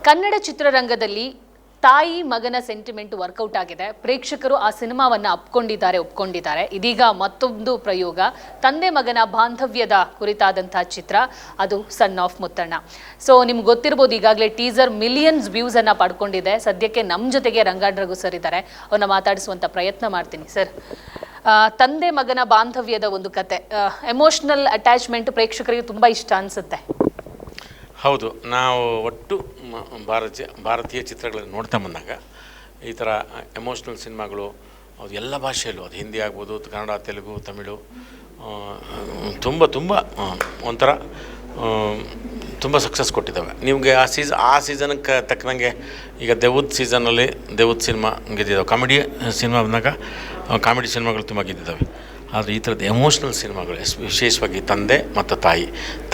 ಕನ್ನಡ ಚಿತ್ರರಂಗದಲ್ಲಿ ತಾಯಿ ಮಗನ ಸೆಂಟಿಮೆಂಟ್ ವರ್ಕೌಟ್ ಆಗಿದೆ. ಪ್ರೇಕ್ಷಕರು ಆ ಸಿನಿಮಾವನ್ನು ಒಪ್ಕೊಂಡಿದ್ದಾರೆ. ಇದೀಗ ಮತ್ತೊಂದು ಪ್ರಯೋಗ, ತಂದೆ ಮಗನ ಬಾಂಧವ್ಯದ ಕುರಿತಾದಂತಹ ಚಿತ್ರ, ಅದು ಸನ್ ಆಫ್ ಮುತ್ತಣ್ಣ. ಸೊ ನಿಮ್ಗೆ ಗೊತ್ತಿರ್ಬೋದು, ಈಗಾಗಲೇ ಟೀಸರ್ ಮಿಲಿಯನ್ಸ್ ವ್ಯೂಸ್ ಅನ್ನ ಪಡ್ಕೊಂಡಿದೆ. ಸದ್ಯಕ್ಕೆ ನಮ್ಮ ಜೊತೆಗೆ ರಂಗಾಡ್ ರಘು ಸರ್ ಇದ್ದಾರೆ. ಅವ್ರನ್ನ ಮಾತಾಡಿಸುವಂತ ಪ್ರಯತ್ನ ಮಾಡ್ತೀನಿ. ಸರ್, ತಂದೆ ಮಗನ ಬಾಂಧವ್ಯದ ಒಂದು ಕತೆ, ಎಮೋಷನಲ್ ಅಟ್ಯಾಚ್ಮೆಂಟ್ ಪ್ರೇಕ್ಷಕರಿಗೆ ತುಂಬಾ ಇಷ್ಟ ಅನ್ಸುತ್ತೆ. ಹೌದು, ನಾವು ಒಟ್ಟು ಭಾರತೀಯ ಚಿತ್ರಗಳನ್ನು ನೋಡ್ತಾ ಬಂದಾಗ ಈ ಥರ ಎಮೋಷ್ನಲ್ ಸಿನಿಮಾಗಳು ಅದು ಎಲ್ಲ ಭಾಷೆಯಲ್ಲೂ, ಅದು ಹಿಂದಿ ಆಗ್ಬೋದು, ಕನ್ನಡ, ತೆಲುಗು, ತಮಿಳು, ತುಂಬ ಒಂಥರ ತುಂಬ ಸಕ್ಸಸ್ ಕೊಟ್ಟಿದ್ದಾವೆ. ನಿಮಗೆ ಆ ಸೀಸನ್ಗೆ ತಕ್ಕನಂಗೆ ಈಗ ದೆವ್ವದ ಸೀಸನ್ನಲ್ಲಿ ದೆವ್ವದ ಸಿನಿಮಾ ಗೆದ್ದಿದ್ದಾವೆ. ಕಾಮಿಡಿ ಸಿನಿಮಾ ಬಂದಾಗ ಕಾಮಿಡಿ ಸಿನಿಮಾಗಳು ತುಂಬ ಗೆದ್ದಿದ್ದಾವೆ. ಆದರೆ ಈ ಥರದ್ದು ಎಮೋಷ್ನಲ್ ಸಿನಿಮಾಗಳು ವಿಶೇಷವಾಗಿ ತಂದೆ ಮತ್ತು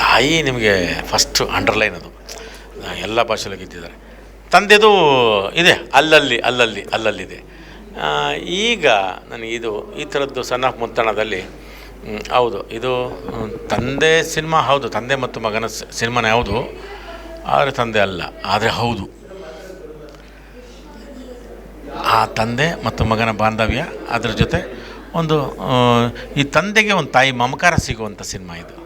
ತಾಯಿ ನಿಮಗೆ ಫಸ್ಟ್ ಅಂಡರ್ಲೈನ್, ಅದು ಎಲ್ಲ ಭಾಷೆಯಲ್ಲೂ ಗೆದ್ದಿದ್ದಾರೆ. ತಂದೆದು ಇದೆ, ಅಲ್ಲಲ್ಲಿದೆ. ಈಗ ನನಗೆ ಈ ಥರದ್ದು ಸನ್ ಆಫ್ ಮುತ್ತಣ್ಣದಲ್ಲಿ ಹೌದು, ಇದು ತಂದೆ ಸಿನಿಮಾ, ಹೌದು ತಂದೆ ಮತ್ತು ಮಗನ ಸಿನಿಮಾನೇ ಹೌದು, ಆದರೆ ತಂದೆ ಅಲ್ಲ. ಆದರೆ ಹೌದು, ಆ ತಂದೆ ಮತ್ತು ಮಗನ ಬಾಂಧವ್ಯ, ಅದರ ಜೊತೆ ಒಂದು ಈ ತಂದೆಗೆ ಒಂದು ತಾಯಿ ಮಮಕಾರ ಸಿಗುವಂಥ ಸಿನಿಮಾ ಇದು.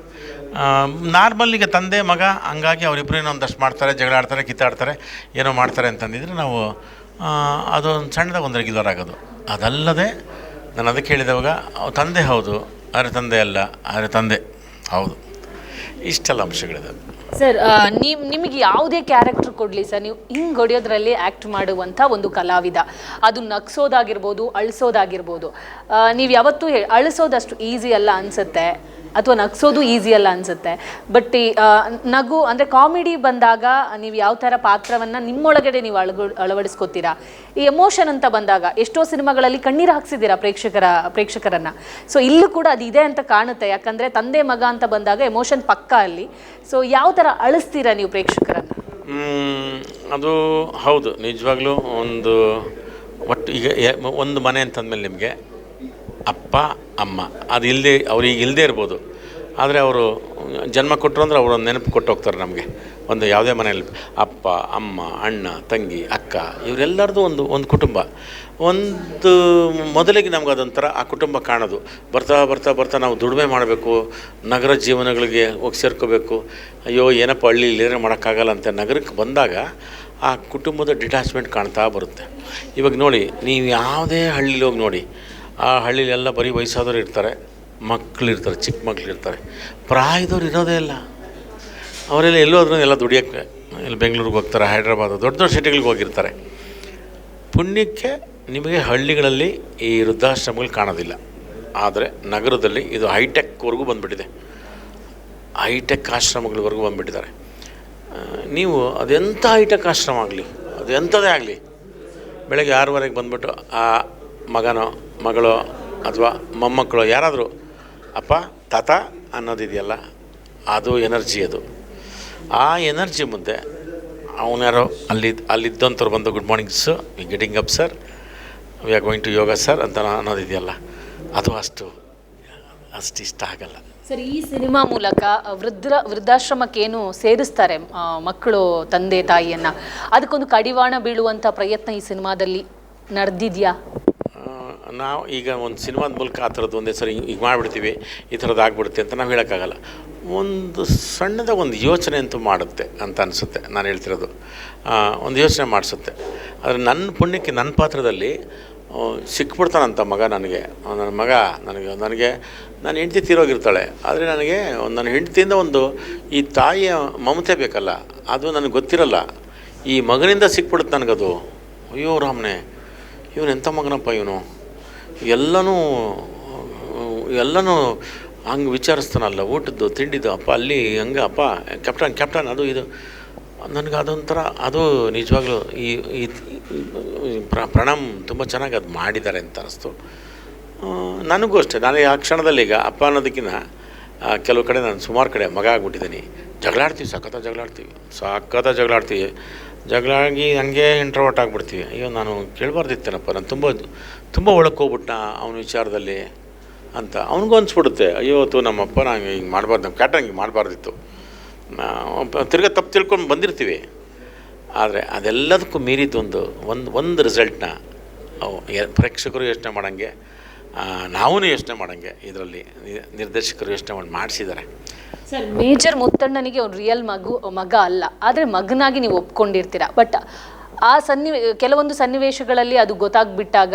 ನಾರ್ಮಲ್ಲಿಗೆ ತಂದೆ ಮಗ, ಹಂಗಾಗಿ ಅವರಿಬ್ಬರೇನೋ ಒಂದಷ್ಟು ಮಾಡ್ತಾರೆ, ಜಗಳ ಆಡ್ತಾರೆ, ಕಿತ್ತಾಡ್ತಾರೆ, ಏನೋ ಮಾಡ್ತಾರೆ ಅಂತಂದಿದ್ರೆ ನಾವು ಅದೊಂದು ಸಣ್ಣದಾಗ ಒಂದು ರೆಗ್ಯುಲರ್ ಆಗೋದು. ಅದಲ್ಲದೆ ನಾನು ಅದಕ್ಕೆ ಹೇಳಿದವಾಗ ತಂದೆ ಹೌದು, ಆದರೆ ತಂದೆ ಅಲ್ಲ, ಆದರೆ ತಂದೆ ಹೌದು, ಇಷ್ಟೆಲ್ಲ ಅಂಶಗಳಿದೆ. ಸರ್, ನಿಮಗೆ ಯಾವುದೇ ಕ್ಯಾರೆಕ್ಟರ್ ಕೊಡಲಿ ಸರ್, ನೀವು ಹಿಂಗೆ ಹೊಡೆಯೋದ್ರಲ್ಲಿ ಆ್ಯಕ್ಟ್ ಮಾಡುವಂಥ ಒಂದು ಕಲಾವಿದ. ಅದು ನಗ್ಸೋದಾಗಿರ್ಬೋದು, ಅಳಿಸೋದಾಗಿರ್ಬೋದು. ನೀವು ಯಾವತ್ತೂ ಅಳಿಸೋದಷ್ಟು ಈಸಿ ಅಲ್ಲ ಅನಿಸುತ್ತೆ, ಅಥವಾ ನಗ್ಸೋದು ಈಸಿ ಅಲ್ಲ ಅನಿಸುತ್ತೆ. ಬಟ್ ಈ ನಗು ಅಂದರೆ ಕಾಮಿಡಿ ಬಂದಾಗ ನೀವು ಯಾವ ಥರ ಪಾತ್ರವನ್ನು ನಿಮ್ಮೊಳಗಡೆ ನೀವು ಅಳವಡಿಸ್ಕೋತೀರಾ. ಈ ಎಮೋಷನ್ ಅಂತ ಬಂದಾಗ ಎಷ್ಟೋ ಸಿನಿಮಾಗಳಲ್ಲಿ ಕಣ್ಣೀರು ಹಾಕ್ಸಿದ್ದೀರಾ ಪ್ರೇಕ್ಷಕರನ್ನು. ಸೊ ಇಲ್ಲೂ ಕೂಡ ಅದು ಇದೆ ಅಂತ ಕಾಣುತ್ತೆ, ಯಾಕಂದರೆ ತಂದೆ ಮಗ ಅಂತ ಬಂದಾಗ ಎಮೋಷನ್ ಪಕ್ಕ ಅಲ್ಲಿ. ಸೊ ಯಾವ ಥರ ಅಳಿಸ್ತೀರಾ ನೀವು ಪ್ರೇಕ್ಷಕರನ್ನು? ಅದು ಹೌದು, ನಿಜವಾಗ್ಲೂ ಒಟ್ಟು ಈಗ ಒಂದು ಮನೆ ಅಂತಂದಮೇಲೆ ನಿಮಗೆ ಅಪ್ಪ ಅಮ್ಮ ಅದು ಅವ್ರಿಗೆ ಇಲ್ಲದೆ ಇರ್ಬೋದು, ಆದರೆ ಅವರು ಜನ್ಮ ಕೊಟ್ಟರು ಅಂದರೆ ಅವರು ಒಂದು ನೆನಪು ಕೊಟ್ಟು ಹೋಗ್ತಾರೆ ನಮಗೆ. ಒಂದು ಯಾವುದೇ ಮನೆಯಲ್ಲಿ ಅಪ್ಪ ಅಮ್ಮ ಅಣ್ಣ ತಂಗಿ ಅಕ್ಕ ಇವರೆಲ್ಲರದು ಒಂದು ಕುಟುಂಬ. ಮೊದಲಿಗೆ ನಮ್ಗೆ ಅದೊಂಥರ ಆ ಕುಟುಂಬ ಕಾಣೋದು. ಬರ್ತಾ ನಾವು ದುಡಿಮೆ ಮಾಡಬೇಕು, ನಗರ ಜೀವನಗಳಿಗೆ ಹೋಗಿ ಸೇರ್ಕೋಬೇಕು, ಅಯ್ಯೋ ಏನಪ್ಪ ಹಳ್ಳಿಲಿ ಮಾಡೋಕ್ಕಾಗಲ್ಲ ಅಂತ ನಗರಕ್ಕೆ ಬಂದಾಗ ಆ ಕುಟುಂಬದ ಡಿಟ್ಯಾಚ್ಮೆಂಟ್ ಕಾಣ್ತಾ ಬರುತ್ತೆ. ಇವಾಗ ನೋಡಿ, ನೀವು ಯಾವುದೇ ಹಳ್ಳಿಲಿ ಹೋಗಿ ನೋಡಿ, ಆ ಹಳ್ಳಿಲೆಲ್ಲ ಬರೀ ವಯಸ್ಸಾದವ್ರು ಇರ್ತಾರೆ, ಮಕ್ಕಳಿರ್ತಾರೆ, ಚಿಕ್ಕ ಮಕ್ಕಳಿರ್ತಾರೆ, ಪ್ರಾಯದವ್ರು ಇರೋದೇ ಇಲ್ಲ. ಅವರೆಲ್ಲ ಎಲ್ಲೋದ್ರೂ ಎಲ್ಲ ದುಡಿಯೋಕ್ಕೆ ಇಲ್ಲಿ ಬೆಂಗಳೂರಿಗೆ ಹೋಗ್ತಾರೆ, ಹೈದ್ರಾಬಾದ್, ದೊಡ್ಡ ಸಿಟಿಗಳಿಗೆ ಹೋಗಿರ್ತಾರೆ. ಪುಣ್ಯಕ್ಕೆ ನಿಮಗೆ ಹಳ್ಳಿಗಳಲ್ಲಿ ಈ ವೃದ್ಧಾಶ್ರಮಗಳು ಕಾಣೋದಿಲ್ಲ, ಆದರೆ ನಗರದಲ್ಲಿ ಇದು ಹೈಟೆಕ್ವರೆಗೂ ಬಂದುಬಿಟ್ಟಿದೆ. ಹೈಟೆಕ್ ಆಶ್ರಮಗಳವರೆಗೂ ಬಂದುಬಿಟ್ಟಿದ್ದಾರೆ. ನೀವು ಅದೆಂಥ ಹೈಟೆಕ್ ಆಶ್ರಮ ಆಗಲಿ, ಅದು ಎಂಥದೇ ಆಗಲಿ, ಬೆಳಗ್ಗೆ 6:30 ಬಂದುಬಿಟ್ಟು ಆ ಮಗನೋ ಮಗಳೋ ಅಥವಾ ಮೊಮ್ಮಕ್ಕಳು ಯಾರಾದರೂ ಅಪ್ಪ ತಾತ ಅನ್ನೋದಿದೆಯಲ್ಲ, ಅದು ಎನರ್ಜಿ. ಆ ಎನರ್ಜಿ ಮುಂದೆ ಅವನ್ಯಾರೋ ಅಲ್ಲಿದ್ದಂಥವ್ರು ಬಂದು good morning sir, we getting up sir, we are going to yoga sir ಅಂತ ಅನ್ನೋದಿದೆಯಲ್ಲ, ಅದು ಅಷ್ಟು ಇಷ್ಟ ಆಗಲ್ಲ. ಸರ್, ಈ ಸಿನಿಮಾ ಮೂಲಕ ವೃದ್ಧಾಶ್ರಮಕ್ಕೇನು ಸೇರಿಸ್ತಾರೆ ಮಕ್ಕಳು ತಂದೆ ತಾಯಿಯನ್ನು, ಅದಕ್ಕೊಂದು ಕಡಿವಾಣ ಬೀಳುವಂಥ ಪ್ರಯತ್ನ ಈ ಸಿನಿಮಾದಲ್ಲಿ ನಡೆದಿದೆಯಾ? ನಾವು ಈಗ ಒಂದು ಸಿನಿಮಾದ ಮೂಲಕ ಆ ಥರದ್ದು ಒಂದೇ ಸರಿ ಈಗ ಮಾಡಿಬಿಡ್ತೀವಿ, ಈ ಥರದ್ದು ಆಗಿಬಿಡುತ್ತೆ ಅಂತ ನಾವು ಹೇಳೋಕ್ಕಾಗಲ್ಲ. ಒಂದು ಸಣ್ಣದ ಒಂದು ಯೋಚನೆ ಅಂತೂ ಮಾಡುತ್ತೆ ಅಂತ ಅನಿಸುತ್ತೆ. ನಾನು ಹೇಳ್ತಿರೋದು ಒಂದು ಯೋಚನೆ ಮಾಡಿಸುತ್ತೆ. ಆದರೆ ನನ್ನ ಪುಣ್ಯಕ್ಕೆ ನನ್ನ ಪಾತ್ರದಲ್ಲಿ ಸಿಕ್ಬಿಡ್ತಾನಂತ ಮಗ ನನ್ನ ಮಗ ನನಗೆ ನನ್ನ ಹೆಂಡತಿ ತೀರೋಗಿರ್ತಾಳೆ, ಆದರೆ ನನಗೆ ನನ್ನ ಹೆಂಡತಿಯಿಂದ ಈ ತಾಯಿಯ ಮಮತೆ ಬೇಕಲ್ಲ, ಅದು ನನಗೆ ಗೊತ್ತಿರಲ್ಲ. ಈ ಮಗನಿಂದ ಸಿಕ್ಬಿಡುತ್ತೆ ನನಗದು. ಅಯ್ಯೋ ರಾಮನೇ, ಇವನು ಎಂಥ ಮಗನಪ್ಪ ಇವನು, ಎಲ್ಲನೂ ಹಂಗೆ ವಿಚಾರಿಸ್ತಾನಲ್ಲ, ಊಟದ್ದು ತಿಂಡಿದ್ದು, ಅಪ್ಪ ಅಲ್ಲಿ ಹಂಗೆ, ಅಪ್ಪ ಕ್ಯಾಪ್ಟನ್ ಅದು ಇದು. ನನಗೆ ಅದೊಂಥರ ಅದು ನಿಜವಾಗ್ಲೂ ಈ ಪ್ರಣಮ್ ತುಂಬ ಚೆನ್ನಾಗಿ ಅದು ಮಾಡಿದ್ದಾರೆ ಅಂತ ಅನ್ನಿಸ್ತು. ನನಗೂ ಅಷ್ಟೇ, ನಾನು ಆ ಕ್ಷಣದಲ್ಲಿ ಈಗ ಅಪ್ಪ ಅನ್ನೋದಕ್ಕಿಂತ ಕೆಲವು ಕಡೆ ನಾನು ಸುಮಾರು ಕಡೆ ಮಗ ಆಗ್ಬಿಟ್ಟಿದ್ದೀನಿ. ಸಖತ್ತಾಗಿ ಜಗಳಾಡ್ತೀವಿ, ಜಗಳಾಗಿ ಹಂಗೆ ಇಂಟ್ರೋವರ್ಟ್ ಆಗಿಬಿಡ್ತೀವಿ. ಅಯ್ಯೋ ನಾನು ಕೇಳಬಾರ್ದಿತ್ತೇನಪ್ಪ, ನಾನು ತುಂಬ ಒಳಕ್ಕೆ ಹೋಗ್ಬಿಟ್ಟ ಅವನ ವಿಚಾರದಲ್ಲಿ ಅಂತ ಅವನಿಗೂ ಅನಿಸ್ಬಿಡುತ್ತೆ. ಅಯ್ಯೋ ನಮ್ಮಪ್ಪ ನಂಗೆ ಹಿಂಗೆ ಮಾಡಬಾರ್ದು, ನಮ್ಮ ಕ್ಯಾಟ ಹಿಂಗೆ ಮಾಡಬಾರ್ದಿತ್ತು. ತಿರ್ಗಾ ತಪ್ಪು ತಿಳ್ಕೊಂಡು ಬಂದಿರ್ತೀವಿ. ಆದರೆ ಅದೆಲ್ಲದಕ್ಕೂ ಮೀರಿದ್ದೊಂದು ಒಂದು ರಿಸಲ್ಟ್ನ ಪ್ರೇಕ್ಷಕರು ಯೋಚನೆ ಮಾಡೋಂಗೆ, ನಾವೂ ಯೋಚನೆ ಮಾಡೋಂಗೆ ಇದರಲ್ಲಿ ನಿರ್ದೇಶಕರು ಯೋಚನೆ ಮಾಡಿ ಮಾಡಿಸಿದ್ದಾರೆ. ಸರ್, ಮೇಜರ್ ಮುತ್ತಣ್ಣನಿಗೆ ಅವ್ನು ರಿಯಲ್ ಮಗ ಅಲ್ಲ, ಆದರೆ ಮಗನಾಗಿ ನೀವು ಒಪ್ಕೊಂಡಿರ್ತೀರ. ಬಟ್ ಆ ಕೆಲವೊಂದು ಸನ್ನಿವೇಶಗಳಲ್ಲಿ ಅದು ಗೊತ್ತಾಗ್ಬಿಟ್ಟಾಗ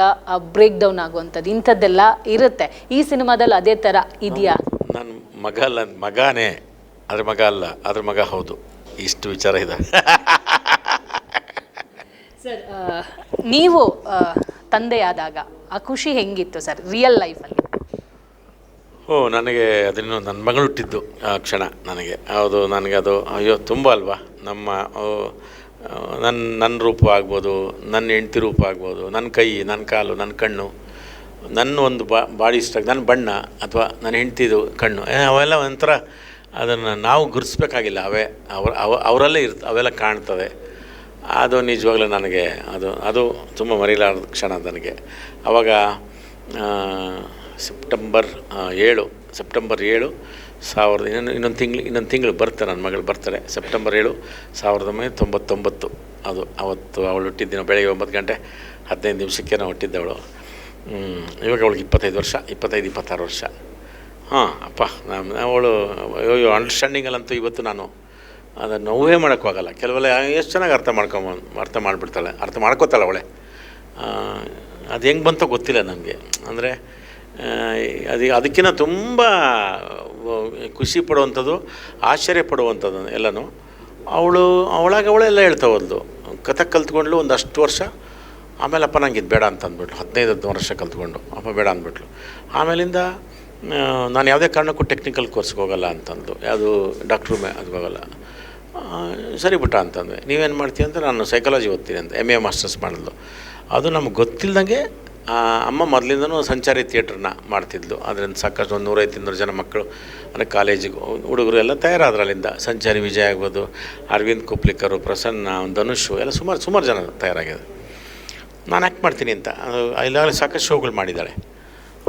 ಬ್ರೇಕ್ ಡೌನ್ ಆಗುವಂಥದ್ದು ಇಂಥದ್ದೆಲ್ಲ ಇರುತ್ತೆ. ಈ ಸಿನಿಮಾದಲ್ಲಿ ಅದೇ ಥರ ಇದೆಯಾ? ನನ್ನ ಮಗ ಅಲ್ಲ, ಮಗನೇ, ಅದ್ರ ಮಗ ಅಲ್ಲ, ಅದ್ರ ಮಗ ಹೌದು, ಇಷ್ಟು ವಿಚಾರ ಇದೆ. ಸರ್, ನೀವು ತಂದೆಯಾದಾಗ ಆ ಖುಷಿ ಹೆಂಗಿತ್ತು ಸರ್ ರಿಯಲ್ ಲೈಫಲ್ಲಿ? ನನಗೆ ಅದನ್ನು ನನ್ನ ಮಗಳು ಹುಟ್ಟಿದ್ದು ಆ ಕ್ಷಣ ನನಗೆ ಅದು ಅಯ್ಯೋ ತುಂಬ ಅಲ್ವಾ. ನನ್ನ ರೂಪ ಆಗ್ಬೋದು, ನನ್ನ ಹೆಂಡತಿ ರೂಪ ಆಗ್ಬೋದು, ನನ್ನ ಕೈ, ನನ್ನ ಕಾಲು, ನನ್ನ ಕಣ್ಣು, ನನ್ನ ಒಂದು ಬಾಡಿ ಇಷ್ಟ, ನನ್ನ ಬಣ್ಣ ಅಥವಾ ನನ್ನ ಹೆಂಡ್ತಿದು ಕಣ್ಣು, ಅವೆಲ್ಲ ಒಂಥರ ಅದನ್ನು ನಾವು ಗುರುತಿಸ್ಬೇಕಾಗಿಲ್ಲ, ಅವರಲ್ಲೇ ಅವೆಲ್ಲ ಕಾಣ್ತವೆ. ಅದು ನಿಜವಾಗ್ಲೂ ನನಗೆ ಅದು ತುಂಬ ಮರೆಯಲಾರದ ಕ್ಷಣ ನನಗೆ. ಆವಾಗ ಸೆಪ್ಟೆಂಬರ್ 7 ಇನ್ನೊಂದು ತಿಂಗಳು ಬರ್ತಾರೆ, ನನ್ನ ಮಗಳು ಬರ್ತಾರೆ. ಸೆಪ್ಟೆಂಬರ್ 7, 1999. ಅವತ್ತು ಅವಳು ಹುಟ್ಟಿದ್ದಿನ ಬೆಳಗ್ಗೆ 9 ಗಂಟೆ 15 ನಿಮಿಷಕ್ಕೆ ನಾವು ಹುಟ್ಟಿದ್ದವಳು. ಇವಾಗ ಅವಳಿಗೆ 25-26 ವರ್ಷ. ಅವಳು ಅಂಡರ್ಸ್ಟ್ಯಾಂಡಿಂಗಲ್ಲಂತೂ ಇವತ್ತು ನಾನು ಅದನ್ನು ನೋವೇ ಮಾಡೋಕ್ಕಾಗಲ್ಲ. ಕೆಲವೆಲ್ಲ ಎಷ್ಟು ಚೆನ್ನಾಗಿ ಅರ್ಥ ಮಾಡಿಬಿಡ್ತಾಳೆ, ಅರ್ಥ ಮಾಡ್ಕೋತಾಳೆ ಅವಳೆ. ಅದು ಹೆಂಗೆ ಬಂತೋ ಗೊತ್ತಿಲ್ಲ ನನಗೆ. ಅಂದರೆ ಅದಕ್ಕಿಂತ ತುಂಬ ಖುಷಿ ಪಡುವಂಥದ್ದು, ಆಶ್ಚರ್ಯ ಪಡುವಂಥದ್ದು ಎಲ್ಲನೂ ಅವಳೆಲ್ಲ ಹೇಳ್ತಾ ಹೋದ್ಲು. ಕಥಕ್ ಕಲ್ತ್ಕೊಂಡ್ಲು ಒಂದಷ್ಟು ವರ್ಷ. ಆಮೇಲೆ ಅಪ್ಪ ನಂಗೆ ಇದು ಬೇಡ ಅಂತ ಅಂದ್ಬಿಟ್ಲು. 15 ವರ್ಷ ಕಲ್ತ್ಕೊಂಡು ಅಪ್ಪ ಬೇಡ ಅಂದ್ಬಿಟ್ಲು. ಆಮೇಲಿಂದ ನಾನು ಯಾವುದೇ ಕಾರಣಕ್ಕೂ ಟೆಕ್ನಿಕಲ್ ಕೋರ್ಸ್ಗೆ ಹೋಗಲ್ಲ ಅಂತಂದು, ಯಾವುದು ಡಾಕ್ಟ್ರು ಅದು ಹೋಗಲ್ಲ. ಸರಿ ಬಿಟ್ಟ ಅಂತಂದರೆ ನೀವೇನು ಮಾಡ್ತೀವಿ ಅಂತ ನಾನು ಸೈಕಾಲಜಿ ಓದ್ತೀನಿ ಅಂತ MA ಮಾಸ್ಟರ್ಸ್ ಮಾಡಿದ್ಲು. ಅದು ನಮ್ಗೆ ಗೊತ್ತಿಲ್ಲದಂಗೆ ಅಮ್ಮ ಮೊದಲಿಂದನೂ ಸಂಚಾರಿ ಥಿಯೇಟ್ರನ್ನ ಮಾಡ್ತಿದ್ಲು. ಅದರಿಂದ ಸಾಕಷ್ಟು 150-200 ಜನ ಮಕ್ಕಳು ಅಂದರೆ ಕಾಲೇಜಿಗೆ ಹುಡುಗರು ಎಲ್ಲ ತಯಾರಾದ್ರು ಅಲ್ಲಿಂದ. ಸಂಚಾರಿ ವಿಜಯ್ ಆಗ್ಬೋದು, ಅರವಿಂದ್ ಕುಪ್ಲಿಕರು, ಪ್ರಸನ್ನ, ಧನುಷು ಎಲ್ಲ ಸುಮಾರು ಜನ ತಯಾರಾಗಿದೆ. ನಾನು ಆ್ಯಕ್ಟ್ ಮಾಡ್ತೀನಿ ಅಂತ ಇಲ್ಲಾಗಲೇ ಸಾಕಷ್ಟು ಶೋಗಳು ಮಾಡಿದ್ದಾಳೆ.